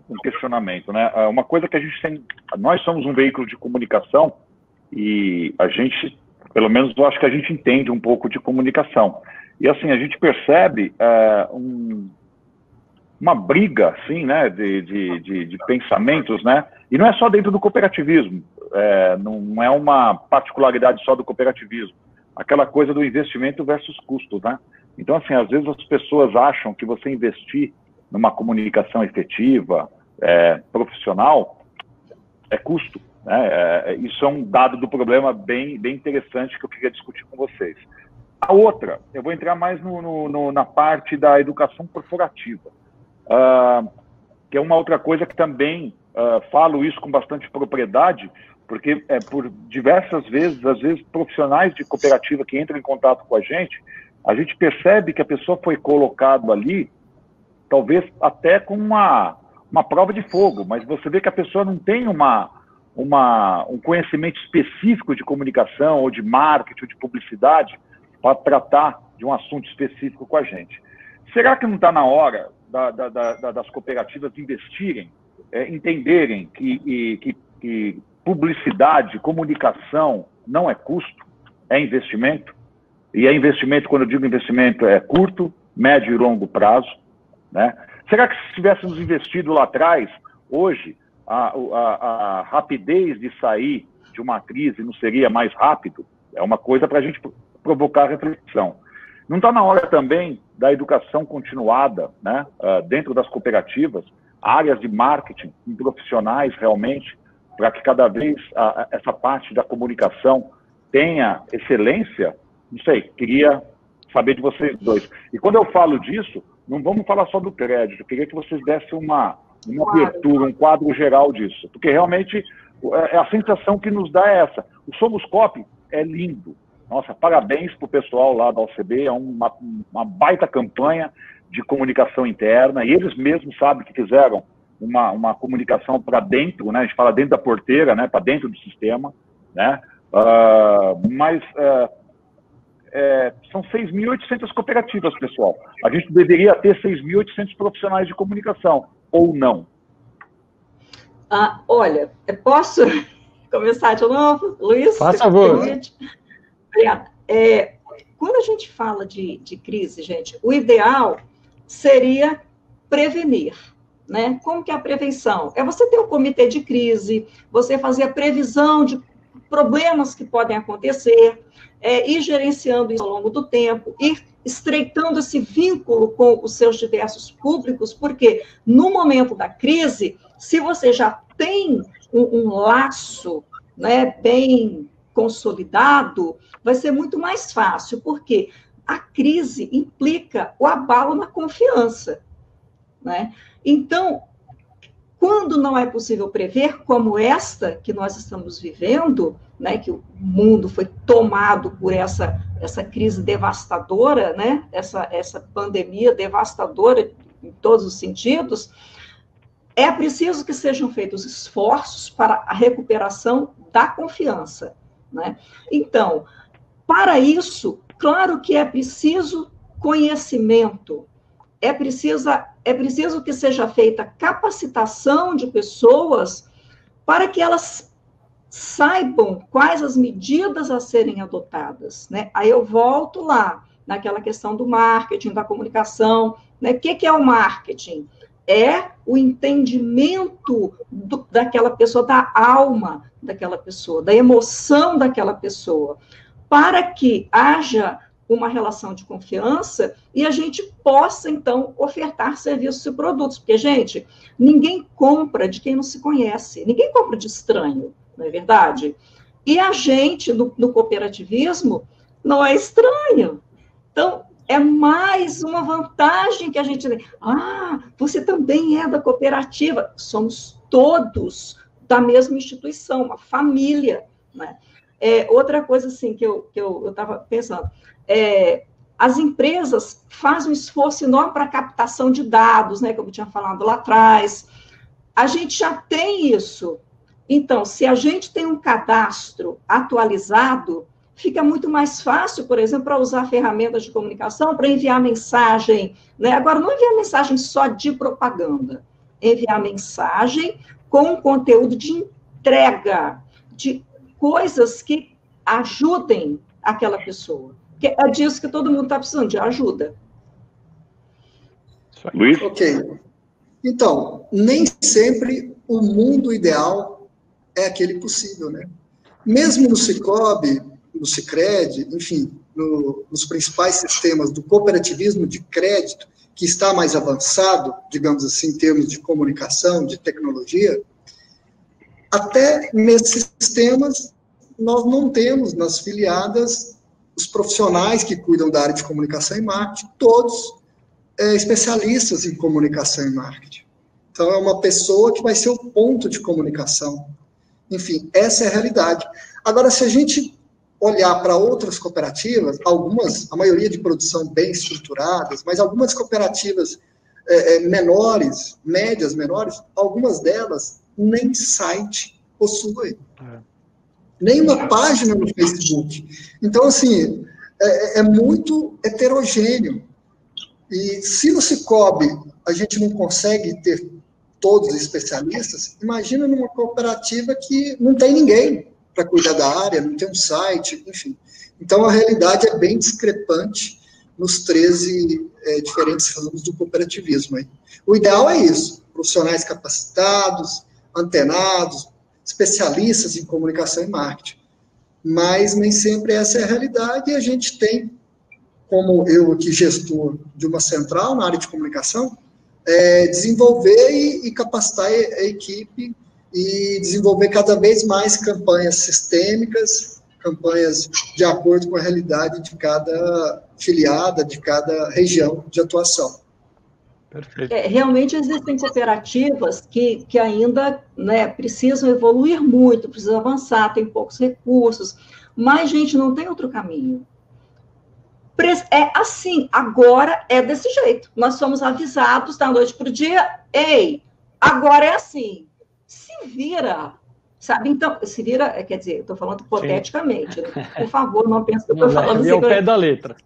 um questionamento, né? Uma coisa que a gente tem, nós somos um veículo de comunicação e a gente, pelo menos eu acho que a gente entende um pouco de comunicação. E assim, a gente percebe uma briga, assim, né, de pensamentos, né, e não é só dentro do cooperativismo, não é uma particularidade só do cooperativismo, aquela coisa do investimento versus custos, né, então, assim, às vezes as pessoas acham que você investir numa comunicação efetiva, profissional, é custo, né, isso é um dado do problema bem interessante que eu queria discutir com vocês. A outra, eu vou entrar mais na parte da educação corporativa, que é uma outra coisa que também falo isso com bastante propriedade, porque por diversas vezes, às vezes, profissionais de cooperativa que entram em contato com a gente percebe que a pessoa foi colocada ali, talvez até com uma prova de fogo, mas você vê que a pessoa não tem um conhecimento específico de comunicação, ou de marketing, ou de publicidade, para tratar de um assunto específico com a gente. Será que não está na hora das cooperativas investirem, entenderem que publicidade, comunicação não é custo, é investimento? E investimento, quando eu digo investimento, é curto, médio e longo prazo, né? Será que se tivéssemos investido lá atrás, hoje, a rapidez de sair de uma crise não seria mais rápido? É uma coisa para a gente provocar reflexão. Não está na hora também da educação continuada, né, dentro das cooperativas, áreas de marketing, profissionais realmente, para que cada vez essa parte da comunicação tenha excelência, não sei, queria saber de vocês dois. E quando eu falo disso, não vamos falar só do crédito, eu queria que vocês dessem uma abertura, um quadro geral disso, porque realmente a sensação que nos dá é essa. O Somos Cop é lindo. Nossa, parabéns para o pessoal lá da OCB, é uma baita campanha de comunicação interna, e eles mesmos sabem que fizeram uma comunicação para dentro, né? A gente fala dentro da porteira, né? Para dentro do sistema, né? Mas são 6.800 cooperativas, pessoal. A gente deveria ter 6.800 profissionais de comunicação, ou não? Olha, posso começar de novo, Luiz? Por favor. Obrigada. Quando a gente fala de crise, gente, o ideal seria prevenir, né? Como que é a prevenção? É você ter um comitê de crise, você fazer a previsão de problemas que podem acontecer, ir gerenciando isso ao longo do tempo, ir estreitando esse vínculo com os seus diversos públicos, porque no momento da crise, se você já tem um laço, né, bem consolidado, vai ser muito mais fácil, porque a crise implica o abalo na confiança, né? Então, quando não é possível prever, como esta que nós estamos vivendo, né, que o mundo foi tomado por essa crise devastadora, né, essa pandemia devastadora em todos os sentidos, é preciso que sejam feitos esforços para a recuperação da confiança, né? Então, para isso, claro que é preciso conhecimento, é preciso que seja feita capacitação de pessoas para que elas saibam quais as medidas a serem adotadas, né? Aí eu volto lá, naquela questão do marketing, da comunicação, né? O que é o marketing? É o entendimento daquela pessoa, da alma daquela pessoa, da emoção daquela pessoa, para que haja uma relação de confiança e a gente possa, então, ofertar serviços e produtos. Porque, gente, ninguém compra de quem não se conhece, ninguém compra de estranho, não é verdade? E a gente, no cooperativismo, não é estranho. Então, é mais uma vantagem que a gente tem. Você também é da cooperativa. Somos todos da mesma instituição, uma família, né? Outra coisa, assim, que eu estava pensando, as empresas fazem um esforço enorme para a captação de dados, né, como eu tinha falado lá atrás. A gente já tem isso. Então, se a gente tem um cadastro atualizado, fica muito mais fácil, por exemplo, para usar ferramentas de comunicação, para enviar mensagem, né? Agora, não enviar mensagem só de propaganda, enviar mensagem com conteúdo de entrega, de coisas que ajudem aquela pessoa. Porque é disso que todo mundo está precisando, de ajuda. Luiz? Ok. Então, nem sempre o mundo ideal é aquele possível, né? Mesmo no Sicoob, no Sicredi, enfim, nos principais sistemas do cooperativismo de crédito, que está mais avançado, digamos assim, em termos de comunicação, de tecnologia, até nesses sistemas nós não temos nas filiadas os profissionais que cuidam da área de comunicação e marketing, todos especialistas em comunicação e marketing. Então, é uma pessoa que vai ser o ponto de comunicação. Enfim, essa é a realidade. Agora, se a gente olhar para outras cooperativas, algumas, a maioria de produção bem estruturadas, mas algumas cooperativas menores, médias menores, algumas delas nem site possuem. Nem uma página no Facebook. Então, assim, é muito heterogêneo. E se no Sicoob a gente não consegue ter todos os especialistas, imagina numa cooperativa que não tem ninguém para cuidar da área, não tem um site, enfim. Então, a realidade é bem discrepante nos 13 diferentes ramos do cooperativismo. Aí. O ideal é isso, profissionais capacitados, antenados, especialistas em comunicação e marketing. Mas nem sempre essa é a realidade, e a gente tem, como eu aqui gestor de uma central na área de comunicação, desenvolver e capacitar a equipe e desenvolver cada vez mais campanhas sistêmicas, campanhas de acordo com a realidade de cada filiada, de cada região de atuação. Perfeito. Realmente existem cooperativas que ainda, né, precisam evoluir muito, precisam avançar, tem poucos recursos, mas, gente, não tem outro caminho. É assim, agora é desse jeito. Nós somos avisados da noite para o dia, ei, agora é assim. Se vira, sabe? Então, se vira, quer dizer, eu estou falando hipoteticamente, né? Por favor, não pense que eu estou falando assim. É o pé da letra.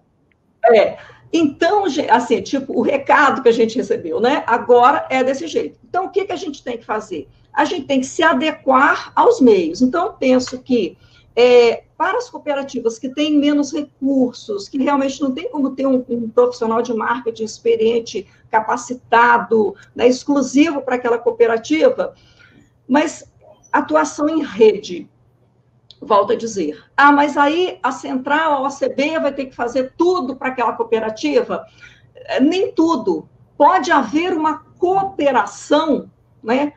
Então, assim, tipo, o recado que a gente recebeu, né? Agora é desse jeito. Então, o que a gente tem que fazer? A gente tem que se adequar aos meios. Então, eu penso que para as cooperativas que têm menos recursos, que realmente não tem como ter um profissional de marketing experiente, capacitado, né, exclusivo para aquela cooperativa, mas atuação em rede, volto a dizer. Mas aí a central, a OCB, vai ter que fazer tudo para aquela cooperativa? Nem tudo. Pode haver uma cooperação, né?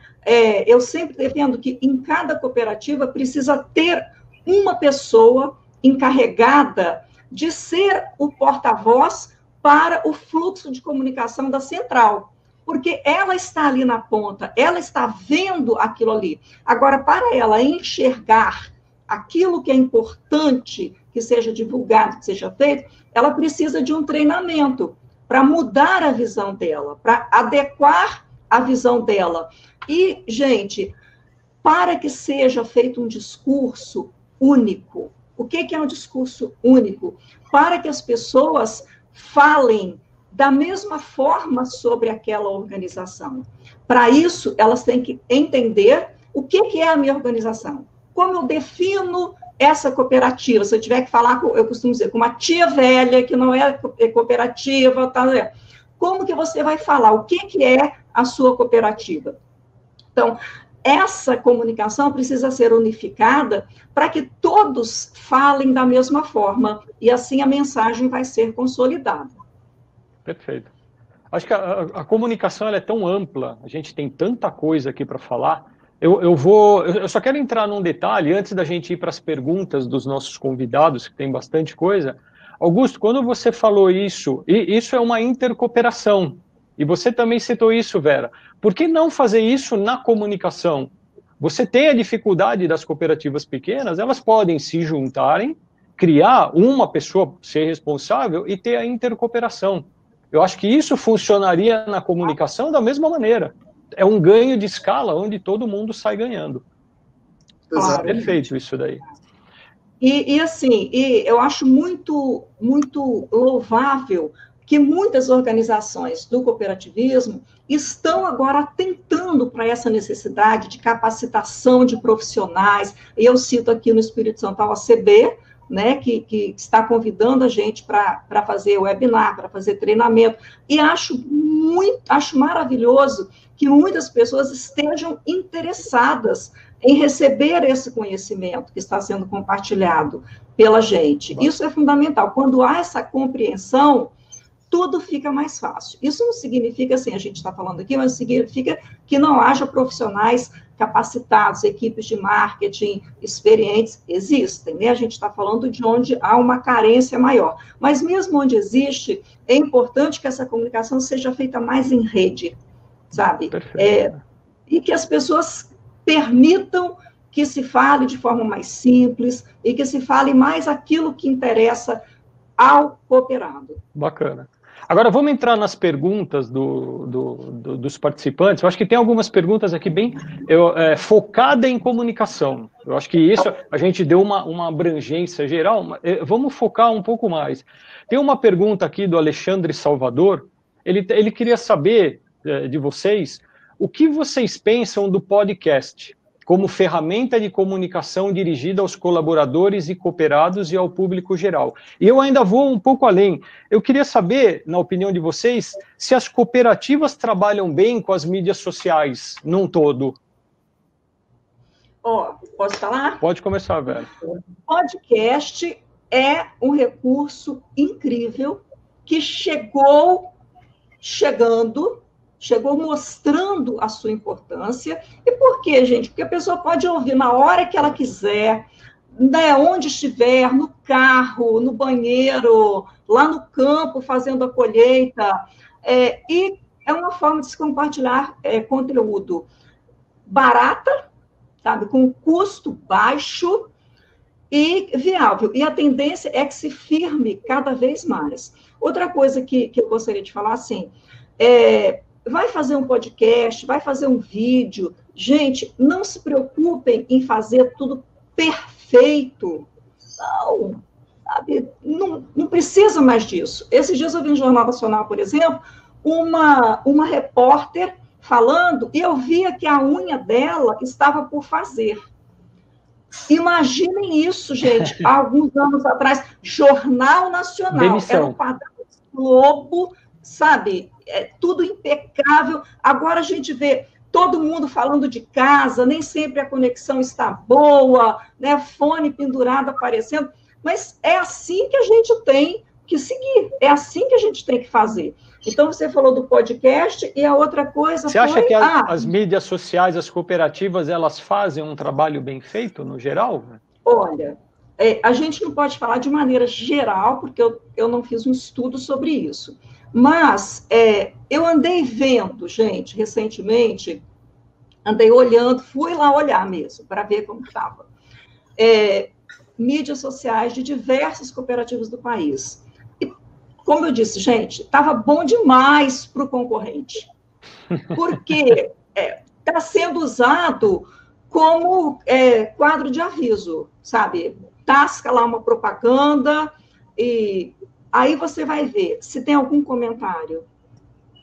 Eu sempre defendo que em cada cooperativa precisa ter uma pessoa encarregada de ser o porta-voz para o fluxo de comunicação da central, porque ela está ali na ponta, ela está vendo aquilo ali. Agora, para ela enxergar aquilo que é importante que seja divulgado, que seja feito, ela precisa de um treinamento para mudar a visão dela, para adequar a visão dela. E, gente, para que seja feito um discurso único. O que é um discurso único? Para que as pessoas falem da mesma forma sobre aquela organização. Para isso, elas têm que entender o que é a minha organização. Como eu defino essa cooperativa? Se eu tiver que falar, eu costumo dizer, com uma tia velha que não é cooperativa, tá? Como que você vai falar? O que é a sua cooperativa? Então, essa comunicação precisa ser unificada para que todos falem da mesma forma, e assim a mensagem vai ser consolidada. Perfeito. Acho que a comunicação ela é tão ampla, a gente tem tanta coisa aqui para falar. Eu só quero entrar num detalhe, antes da gente ir para as perguntas dos nossos convidados, que tem bastante coisa. Augusto, quando você falou isso, e isso é uma intercooperação, e você também citou isso, Vera. Por que não fazer isso na comunicação? Você tem a dificuldade das cooperativas pequenas, elas podem se juntarem, criar uma pessoa ser responsável e ter a intercooperação. Eu acho que isso funcionaria na comunicação da mesma maneira. É um ganho de escala onde todo mundo sai ganhando. Claro. Perfeito isso daí. E assim, eu acho muito, muito louvável que muitas organizações do cooperativismo estão agora atentando para essa necessidade de capacitação de profissionais. Eu cito aqui no Espírito Santo a OCB, né, que está convidando a gente para fazer webinar, para fazer treinamento, e acho maravilhoso que muitas pessoas estejam interessadas em receber esse conhecimento que está sendo compartilhado pela gente. Isso é fundamental. Quando há essa compreensão, tudo fica mais fácil. Isso não significa, assim, a gente está falando aqui, mas significa que não haja profissionais capacitados, equipes de marketing experientes, existem, né? A gente está falando de onde há uma carência maior. Mas mesmo onde existe, é importante que essa comunicação seja feita mais em rede, sabe? E que as pessoas permitam que se fale de forma mais simples e que se fale mais aquilo que interessa ao cooperado. Bacana. Agora, vamos entrar nas perguntas dos participantes. Eu acho que tem algumas perguntas aqui bem focada em comunicação. Eu acho que isso, a gente deu uma abrangência geral. Vamos focar um pouco mais. Tem uma pergunta aqui do Alexandre Salvador. Ele queria saber de vocês o que vocês pensam do podcast como ferramenta de comunicação dirigida aos colaboradores e cooperados e ao público geral. E eu ainda vou um pouco além. Eu queria saber, na opinião de vocês, se as cooperativas trabalham bem com as mídias sociais, num todo. Posso falar? Pode começar, Vera. Podcast é um recurso incrível que chegando chegou mostrando a sua importância. E por quê, gente? Porque a pessoa pode ouvir na hora que ela quiser, né, onde estiver, no carro, no banheiro, lá no campo, fazendo a colheita. E é uma forma de se compartilhar conteúdo barata, sabe, com custo baixo e viável. E a tendência é que se firme cada vez mais. Outra coisa que eu gostaria de falar, assim, vai fazer um podcast, vai fazer um vídeo. Gente, não se preocupem em fazer tudo perfeito. Não, sabe? Não precisa mais disso. Esses dias eu vi no Jornal Nacional, por exemplo, uma repórter falando, e eu via que a unha dela estava por fazer. Imaginem isso, gente, há alguns anos atrás, Jornal Nacional, Demissão. Era o padrão Globo, sabe? Tudo impecável. Agora a gente vê todo mundo falando de casa, nem sempre a conexão está boa, né? Fone pendurado aparecendo, mas é assim que a gente tem que seguir, é assim que a gente tem que fazer. Então, você falou do podcast, e a outra coisa Você acha que as mídias sociais, as cooperativas, elas fazem um trabalho bem feito, no geral? Olha, a gente não pode falar de maneira geral, porque eu não fiz um estudo sobre isso. Mas eu andei vendo, gente, recentemente, andei olhando, fui lá olhar mesmo, para ver como estava. Mídias sociais de diversas cooperativas do país. E, como eu disse, gente, estava bom demais para o concorrente. Porque está sendo usado como quadro de aviso, sabe? Tasca lá uma propaganda e aí você vai ver se tem algum comentário.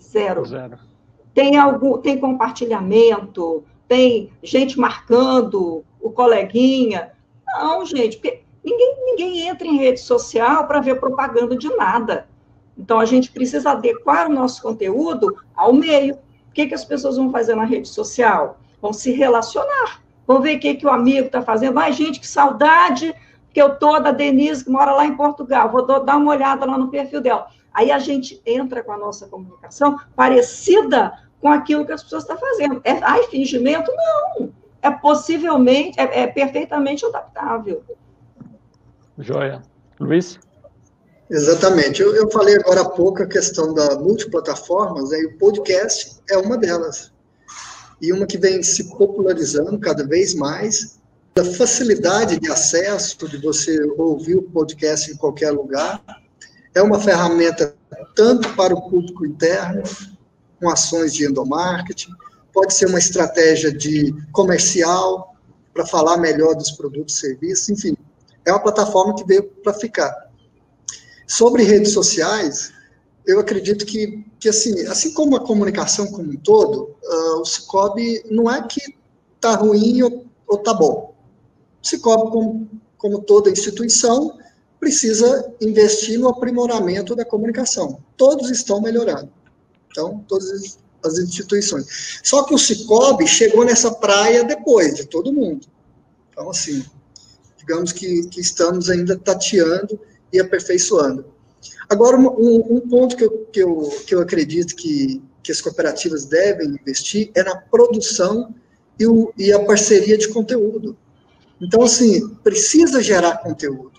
Zero. Tem compartilhamento, tem gente marcando o coleguinha. Não, gente, porque ninguém entra em rede social para ver propaganda de nada. Então, a gente precisa adequar o nosso conteúdo ao meio. O que as pessoas vão fazer na rede social? Vão se relacionar. Vão ver o que o amigo está fazendo. Ai, gente, que saudade que eu tô da Denise, que mora lá em Portugal. Vou dar uma olhada lá no perfil dela. Aí a gente entra com a nossa comunicação parecida com aquilo que as pessoas estão fazendo. Fingimento? Não. Possivelmente, perfeitamente adaptável. Joia. Luiz? Exatamente. Eu falei agora há pouco a questão da multiplataformas, e o podcast é uma delas. E uma que vem se popularizando cada vez mais, da facilidade de acesso, de você ouvir o podcast em qualquer lugar. É uma ferramenta tanto para o público interno, com ações de endomarketing, pode ser uma estratégia de comercial, para falar melhor dos produtos e serviços, enfim, é uma plataforma que veio para ficar. Sobre redes sociais, eu acredito que assim como a comunicação como um todo, o Cicobi não é que está ruim ou está bom. O Cicobi, como toda instituição, precisa investir no aprimoramento da comunicação. Todos estão melhorando. Então, todas as instituições. Só que o Cicobi chegou nessa praia depois de todo mundo. Então, assim, digamos que estamos ainda tateando e aperfeiçoando. Agora, um ponto que eu acredito que as cooperativas devem investir é na produção e a parceria de conteúdo. Então, assim, precisa gerar conteúdo.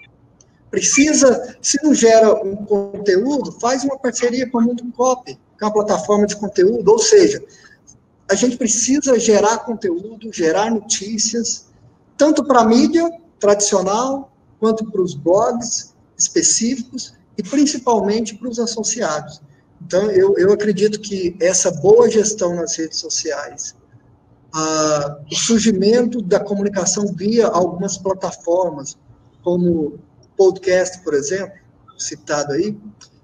Se não gera um conteúdo, faz uma parceria com a Mundocop, que é uma plataforma de conteúdo, ou seja, a gente precisa gerar conteúdo, gerar notícias, tanto para a mídia tradicional, quanto para os blogs específicos, e principalmente para os associados. Então, eu acredito que essa boa gestão nas redes sociais, o surgimento da comunicação via algumas plataformas, como podcast, por exemplo, citado aí,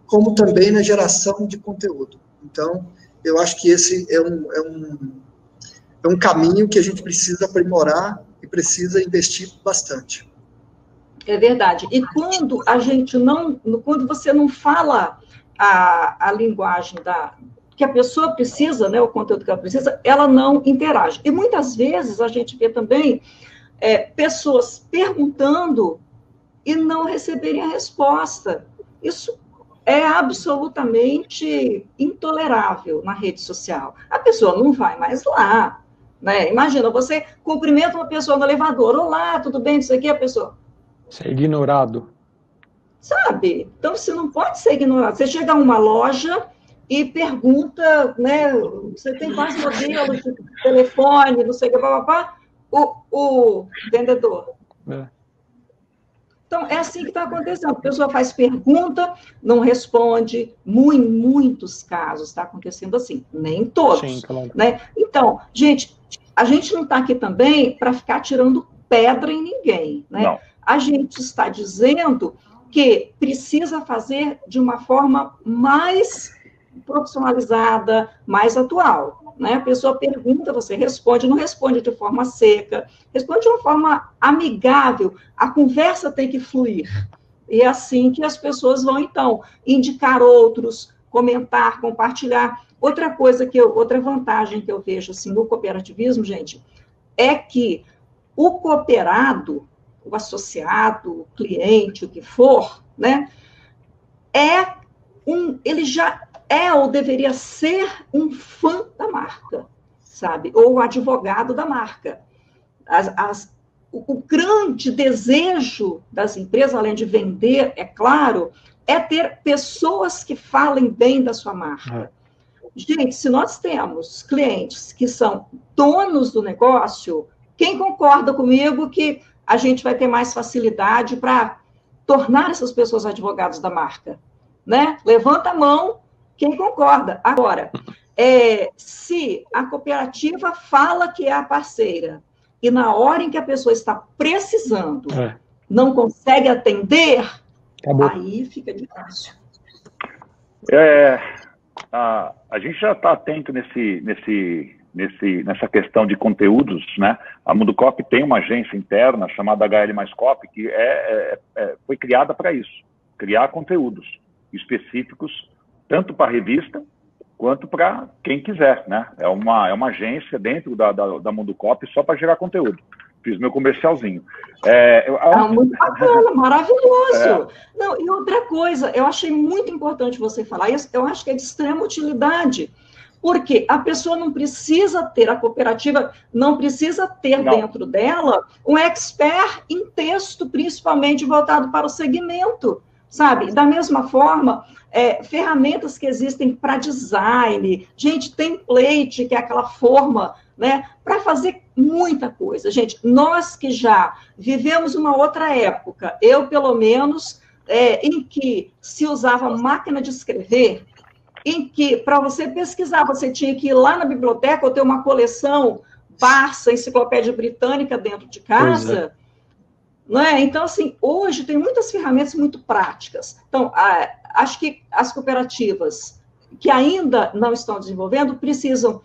como também na geração de conteúdo. Então, eu acho que esse é um caminho que a gente precisa aprimorar e precisa investir bastante. É verdade. E quando quando você não fala a linguagem que a pessoa precisa, né, o conteúdo que ela precisa, ela não interage. E muitas vezes a gente vê também pessoas perguntando e não receberem a resposta. Isso é absolutamente intolerável na rede social. A pessoa não vai mais lá, né? Imagina, você cumprimenta uma pessoa no elevador, olá, tudo bem, isso aqui, a pessoa... Você é ignorado. Sabe? Então, você não pode ser ignorado. Você chega a uma loja e pergunta, né, você tem quais modelos de telefone, não sei o que, papapá, o vendedor. É. Então, é assim que está acontecendo. A pessoa faz pergunta, não responde. Em muitos casos está acontecendo assim. Nem todos. Sim, claro. Né? Então, gente, a gente não está aqui também para ficar tirando pedra em ninguém. Né? Não. A gente está dizendo que precisa fazer de uma forma mais profissionalizada, mais atual. Né? A pessoa pergunta, você responde, não responde de forma seca, responde de uma forma amigável, a conversa tem que fluir. E é assim que as pessoas vão, então, indicar outros, comentar, compartilhar. Outra vantagem que eu vejo assim, no cooperativismo, gente, é que o cooperado, o associado, o cliente, o que for, né, ele já é ou deveria ser um fã da marca, sabe? Ou o advogado da marca. O grande desejo das empresas, além de vender, é claro, é ter pessoas que falem bem da sua marca. Gente, se nós temos clientes que são donos do negócio, quem concorda comigo que a gente vai ter mais facilidade para tornar essas pessoas advogados da marca? Né? Levanta a mão quem concorda. Agora, se a cooperativa fala que é a parceira e na hora em que a pessoa está precisando não consegue atender, acabou. Aí fica difícil. A gente já está atento nessa questão de conteúdos, né? A Mundocop tem uma agência interna chamada HL+Cop, que foi criada para isso, criar conteúdos específicos, tanto para a revista, quanto para quem quiser, né? É uma agência dentro da Mundocop só para gerar conteúdo. Fiz meu comercialzinho. Muito bacana, maravilhoso. Não, e outra coisa, eu achei muito importante você falar isso, eu acho que é de extrema utilidade, porque a pessoa não precisa ter, a cooperativa não precisa ter dentro dela um expert em texto, principalmente voltado para o segmento, sabe? Da mesma forma, ferramentas que existem para design, gente, template, que é aquela forma, né, para fazer muita coisa. Gente, nós que já vivemos uma outra época, eu, pelo menos, em que se usava máquina de escrever, em que, para você pesquisar, você tinha que ir lá na biblioteca ou ter uma coleção Barça, Enciclopédia Britânica dentro de casa. Não é? Então, assim, hoje tem muitas ferramentas muito práticas. Então, acho que as cooperativas que ainda não estão desenvolvendo precisam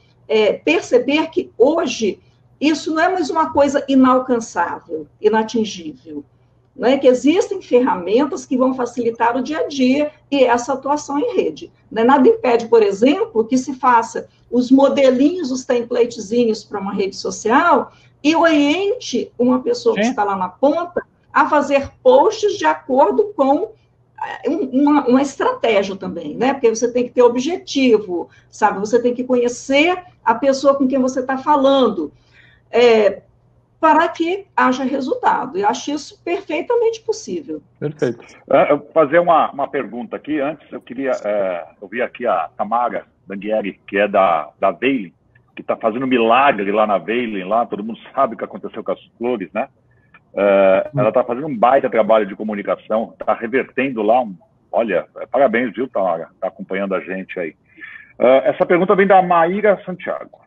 perceber que hoje isso não é mais uma coisa inalcançável, inatingível. Não é? Que existem ferramentas que vão facilitar o dia a dia e essa atuação em rede. Nada impede, por exemplo, que se faça os modelinhos, os templatezinhos para uma rede social e oriente uma pessoa que está lá na ponta a fazer posts de acordo com uma estratégia também, né? Porque você tem que ter objetivo, sabe? Você tem que conhecer a pessoa com quem você está falando, para que haja resultado. Eu acho isso perfeitamente possível. Perfeito. Eu vou fazer uma pergunta aqui. Antes, eu queria ouvir aqui a Tamara Danguieri, que é da Veiling, que está fazendo milagre lá na Veiling, lá, todo mundo sabe o que aconteceu com as flores, né? Ela está fazendo um baita trabalho de comunicação, está revertendo lá Olha, parabéns, viu, Tamara? Está acompanhando a gente aí. Essa pergunta vem da Maíra Santiago.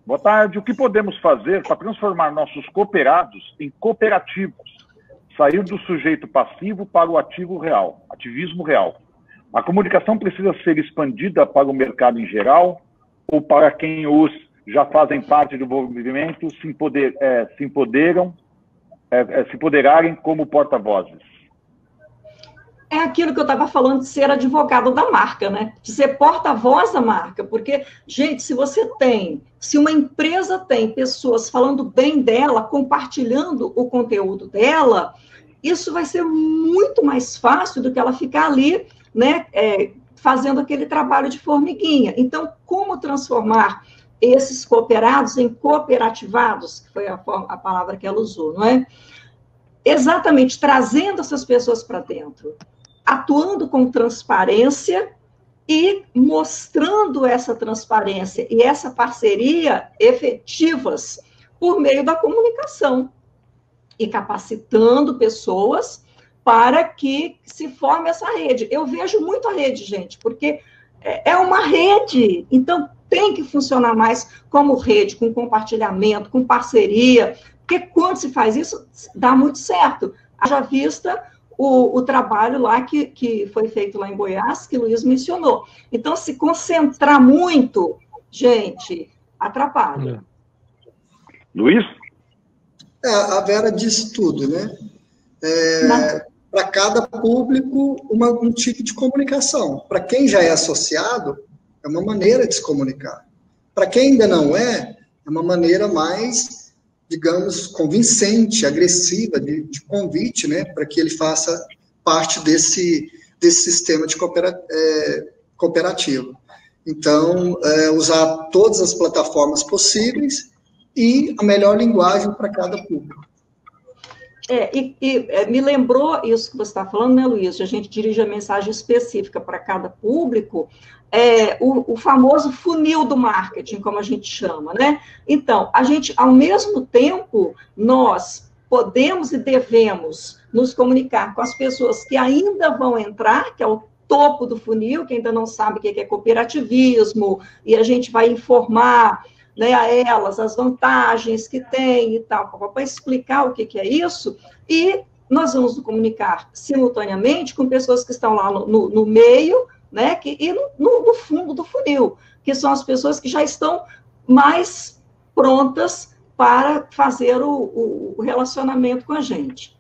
Boa tarde. O que podemos fazer para transformar nossos cooperados em cooperativos? Sair do sujeito passivo para o ativo real, ativismo real. A comunicação precisa ser expandida para o mercado em geral ou para quem os já fazem parte do movimento se empoderarem como porta-vozes? É aquilo que eu estava falando de ser advogado da marca, né? De ser porta-voz da marca, porque, gente, se uma empresa tem pessoas falando bem dela, compartilhando o conteúdo dela, isso vai ser muito mais fácil do que ela ficar ali né, fazendo aquele trabalho de formiguinha. Então, como transformar esses cooperados em cooperativados, que foi a palavra que ela usou, não é? Exatamente, trazendo essas pessoas para dentro, atuando com transparência e mostrando essa transparência e essa parceria efetivas por meio da comunicação e capacitando pessoas para que se forme essa rede. Eu vejo muito a rede, gente, porque é uma rede, então tem que funcionar mais como rede, com compartilhamento, com parceria, porque quando se faz isso, dá muito certo. Haja vista o trabalho lá que foi feito lá em Goiás, que o Luiz mencionou. Então, se concentrar muito, gente, atrapalha. Luiz? A Vera disse tudo, né? Para cada público, um tipo de comunicação. Para quem já é associado, é uma maneira de se comunicar. Para quem ainda não é uma maneira mais, digamos, convincente, agressiva, de convite, né, para que ele faça parte desse sistema de cooperativo. Então, usar todas as plataformas possíveis e a melhor linguagem para cada público. Me lembrou isso que você está falando, né, Luiz? A gente dirige a mensagem específica para cada público, o famoso funil do marketing, como a gente chama, né? Então, a gente, ao mesmo tempo, nós podemos e devemos nos comunicar com as pessoas que ainda vão entrar, que é o topo do funil, que ainda não sabe o que é cooperativismo, e a gente vai informar, né, a elas as vantagens que tem e tal, para explicar o que é isso, e nós vamos nos comunicar simultaneamente com pessoas que estão lá no meio, né, e no fundo do funil, que são as pessoas que já estão mais prontas para fazer o relacionamento com a gente.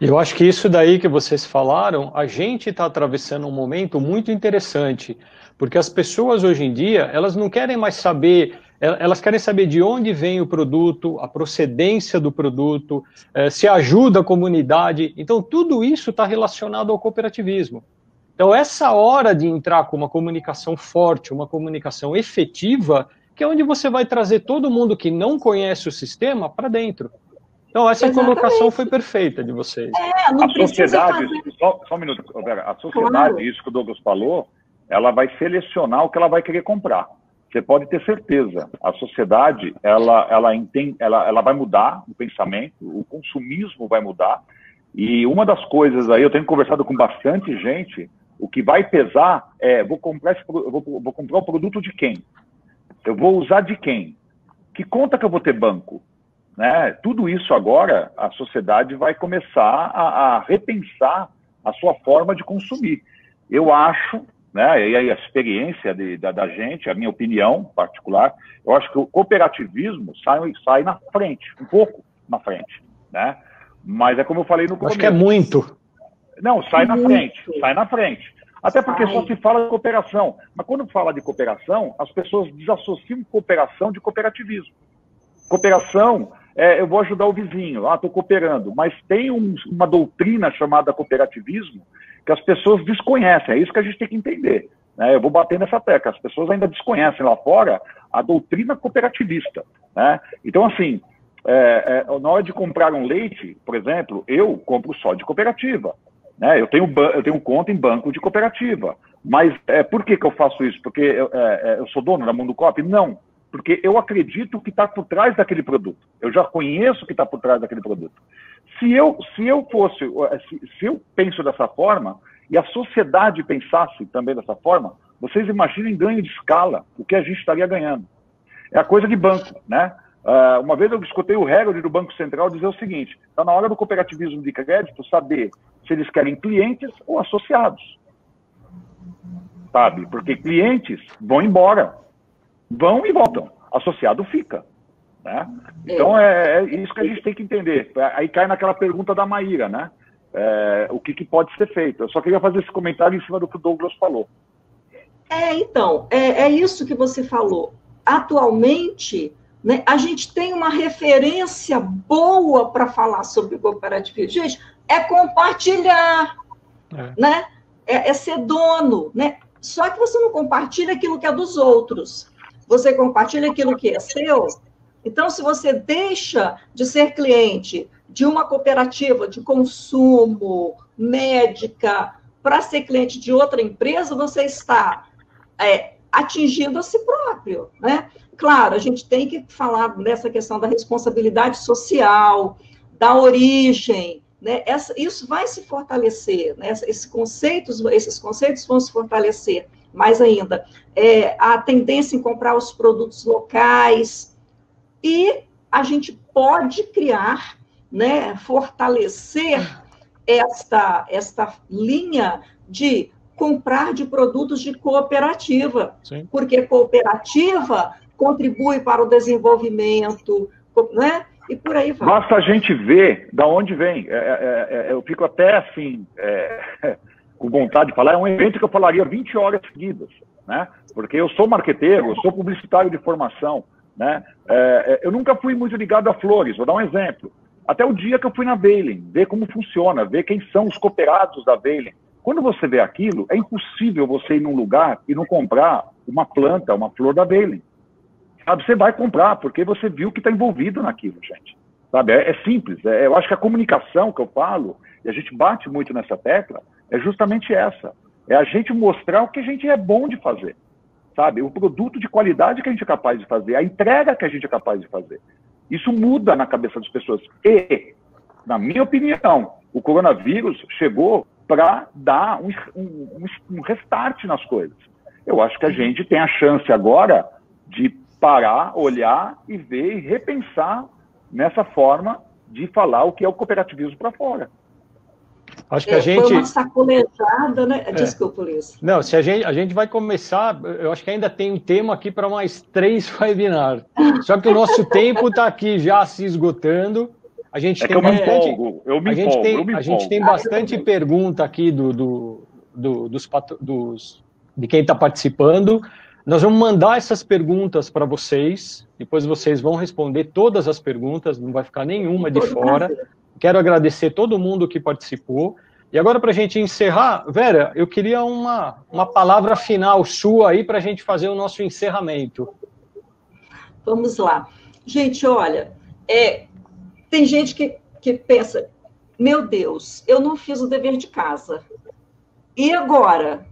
Eu acho que isso daí que vocês falaram, a gente está atravessando um momento muito interessante, porque as pessoas hoje em dia, elas não querem mais saber, elas querem saber de onde vem o produto, a procedência do produto, se ajuda a comunidade, então tudo isso está relacionado ao cooperativismo. Então essa hora de entrar com uma comunicação forte, uma comunicação efetiva, que é onde você vai trazer todo mundo que não conhece o sistema para dentro. Então, essa colocação foi perfeita de vocês. A sociedade, só um minuto, Vera, a sociedade, claro, isso que o Douglas falou, ela vai selecionar o que ela vai querer comprar. Você pode ter certeza. A sociedade, ela vai mudar o pensamento, o consumismo vai mudar. E uma das coisas aí, eu tenho conversado com bastante gente, o que vai pesar vou comprar o produto de quem? Eu vou usar de quem? Que conta que eu vou ter banco? Né? Tudo isso agora, a sociedade vai começar a repensar a sua forma de consumir. Eu acho, né, e a experiência da gente, a minha opinião particular, eu acho que o cooperativismo sai na frente, um pouco na frente. Né? Mas é como eu falei no começo. Acho que é muito. Não, sai na frente. Até porque só se fala de cooperação. Mas quando fala de cooperação, as pessoas desassociam cooperação de cooperativismo. Cooperação, eu vou ajudar o vizinho, estou cooperando. Mas tem uma doutrina chamada cooperativismo que as pessoas desconhecem. É isso que a gente tem que entender. Né? Eu vou bater nessa tecla. As pessoas ainda desconhecem lá fora a doutrina cooperativista. Né? Então, assim, na hora de comprar um leite, por exemplo, eu compro só de cooperativa. Né? Eu tenho conta em banco de cooperativa. Mas por que eu faço isso? Porque eu sou dono da Mundo Coop? Não. Porque eu acredito que está por trás daquele produto. Eu já conheço o que está por trás daquele produto. Se eu penso dessa forma, e a sociedade pensasse também dessa forma, vocês imaginem ganho de escala, o que a gente estaria ganhando. É a coisa de banco, né? Uma vez eu escutei o Harold do Banco Central dizer o seguinte: está na hora do cooperativismo de crédito saber se eles querem clientes ou associados. Sabe? Porque clientes vão embora. Vão e voltam. Associado fica. Né? Então, é isso que a gente tem que entender. Aí cai naquela pergunta da Maíra, né? O que pode ser feito. Eu só queria fazer esse comentário em cima do que o Douglas falou. Então, é isso que você falou. Atualmente, né, a gente tem uma referência boa para falar sobre cooperativismo. Gente, é compartilhar. Né? é ser dono, né? Só que você não compartilha aquilo que é dos outros. Você compartilha aquilo que é seu. Então, se você deixa de ser cliente de uma cooperativa de consumo, médica, para ser cliente de outra empresa, você está atingindo a si próprio, né? Claro, a gente tem que falar dessa questão da responsabilidade social, da origem, né? Isso vai se fortalecer, né? Esses conceitos vão se fortalecer mais ainda. A tendência em comprar os produtos locais, e a gente pode criar, né, fortalecer esta linha de comprar de produtos de cooperativa, Sim. porque cooperativa contribui para o desenvolvimento, né? E por aí vai. Basta a gente ver de onde vem. Eu fico até assim, com vontade de falar, é um evento que eu falaria 20 horas seguidas, né? Porque eu sou marqueteiro, eu sou publicitário de formação, né? Eu nunca fui muito ligado a flores, vou dar um exemplo. Até o dia que eu fui na Veilen, ver como funciona, ver quem são os cooperados da Veilen. Quando você vê aquilo, é impossível você ir num lugar e não comprar uma planta, uma flor da Veilen. Sabe, você vai comprar, porque você viu que está envolvido naquilo, gente. Sabe, é simples. Eu acho que a comunicação que eu falo, e a gente bate muito nessa tecla, é justamente essa. É a gente mostrar o que a gente é bom de fazer. Sabe, o produto de qualidade que a gente é capaz de fazer, a entrega que a gente é capaz de fazer. Isso muda na cabeça das pessoas. E, na minha opinião, o coronavírus chegou para dar um restart nas coisas. Eu acho que a gente tem a chance agora de parar, olhar e ver e repensar nessa forma de falar o que é o cooperativismo para fora. Acho que a gente... Foi uma sacolejada, né? Desculpa, Luiz. Não, se a gente vai começar, eu acho que ainda tem um tema aqui para mais 3 webinars. Só que o nosso tempo está aqui já se esgotando. A gente tem bastante... A gente tem bastante pergunta aqui de quem está participando. Nós vamos mandar essas perguntas para vocês, depois vocês vão responder todas as perguntas, não vai ficar nenhuma de fora. Quero agradecer todo mundo que participou. E agora, para a gente encerrar, Vera, eu queria uma palavra final sua aí para a gente fazer o nosso encerramento. Vamos lá. Gente, olha, tem gente que pensa, meu Deus, eu não fiz o dever de casa. E agora?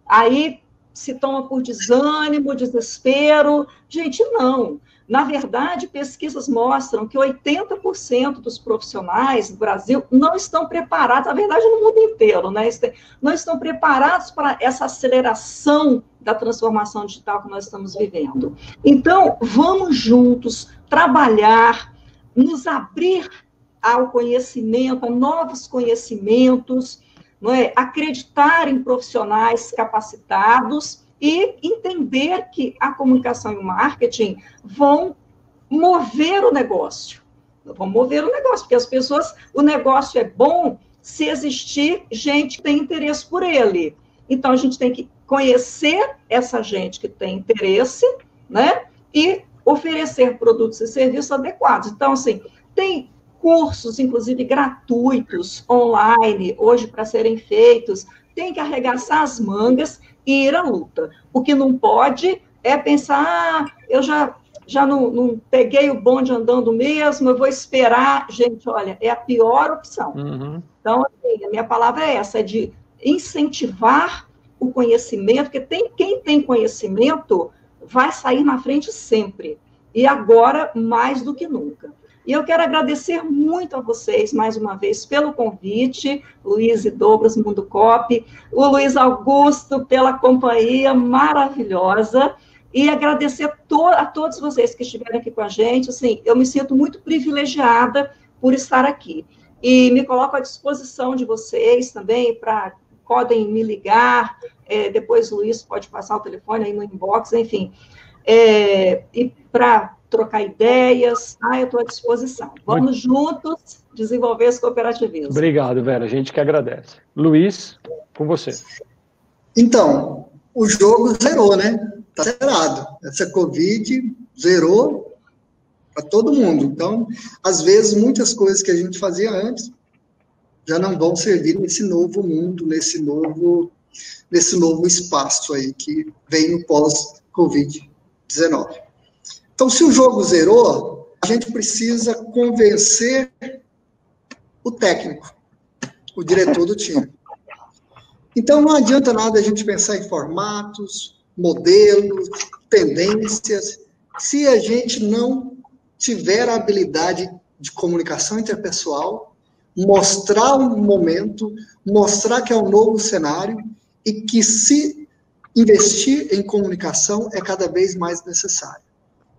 Aí se toma por desânimo, desespero. Gente, não. Na verdade, pesquisas mostram que 80% dos profissionais do Brasil não estão preparados, na verdade, no mundo inteiro, né? Não estão preparados para essa aceleração da transformação digital que nós estamos vivendo. Então, vamos juntos trabalhar, nos abrir ao conhecimento, a novos conhecimentos, não é? Acreditar em profissionais capacitados e entender que a comunicação e o marketing vão mover o negócio. Vão mover o negócio, porque as pessoas, o negócio é bom se existir gente que tem interesse por ele. Então, a gente tem que conhecer essa gente que tem interesse, né? E oferecer produtos e serviços adequados. Então, assim, tem cursos, inclusive gratuitos, online, hoje para serem feitos, tem que arregaçar as mangas e ir à luta. O que não pode é pensar, eu já não peguei o bonde andando mesmo, eu vou esperar. Gente, olha, é a pior opção. Uhum. Então, assim, a minha palavra é essa, é de incentivar o conhecimento, porque quem tem conhecimento vai sair na frente sempre. E agora, mais do que nunca. E eu quero agradecer muito a vocês, mais uma vez, pelo convite, Luiz e Douglas, Mundo Cop, o Luiz Augusto pela companhia maravilhosa, e agradecer a todos vocês que estiveram aqui com a gente. Assim, eu me sinto muito privilegiada por estar aqui. E me coloco à disposição de vocês também, podem me ligar, depois o Luiz pode passar o telefone aí no inbox, enfim, e para trocar ideias, eu estou à disposição. Vamos juntos desenvolver esse cooperativismo. Obrigado, Vera, a gente que agradece. Luiz, com você. Então, o jogo zerou, né? Está zerado. Essa Covid zerou para todo mundo. Então, às vezes, muitas coisas que a gente fazia antes já não vão servir nesse novo mundo, nesse novo nesse novo espaço aí que vem no pós-Covid-19. Então, se o jogo zerou, a gente precisa convencer o técnico, o diretor do time. Então, não adianta nada a gente pensar em formatos, modelos, tendências, se a gente não tiver a habilidade de comunicação interpessoal, mostrar um momento, mostrar que é um novo cenário e que se investir em comunicação é cada vez mais necessário.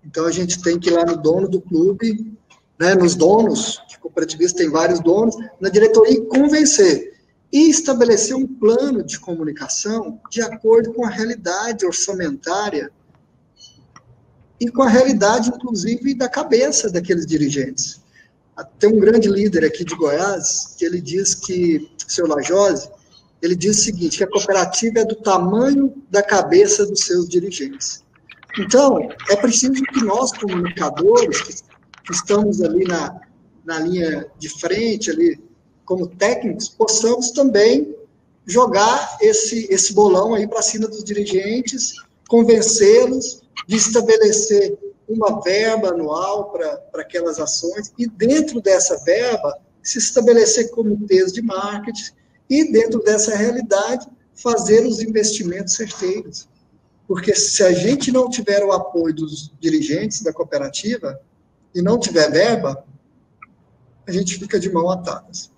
Então, a gente tem que ir lá no dono do clube, né, nos donos, que cooperativistas tem vários donos, na diretoria e convencer. E estabelecer um plano de comunicação de acordo com a realidade orçamentária e com a realidade, inclusive, da cabeça daqueles dirigentes. Tem um grande líder aqui de Goiás, que ele diz que, o senhor Lajose, ele diz o seguinte, que a cooperativa é do tamanho da cabeça dos seus dirigentes. Então, é preciso que nós, comunicadores, que estamos ali na linha de frente, ali como técnicos, possamos também jogar esse bolão aí para cima dos dirigentes, convencê-los de estabelecer uma verba anual para aquelas ações e, dentro dessa verba, se estabelecer comitês de marketing e, dentro dessa realidade, fazer os investimentos certeiros. Porque se a gente não tiver o apoio dos dirigentes da cooperativa e não tiver verba, a gente fica de mão atadas.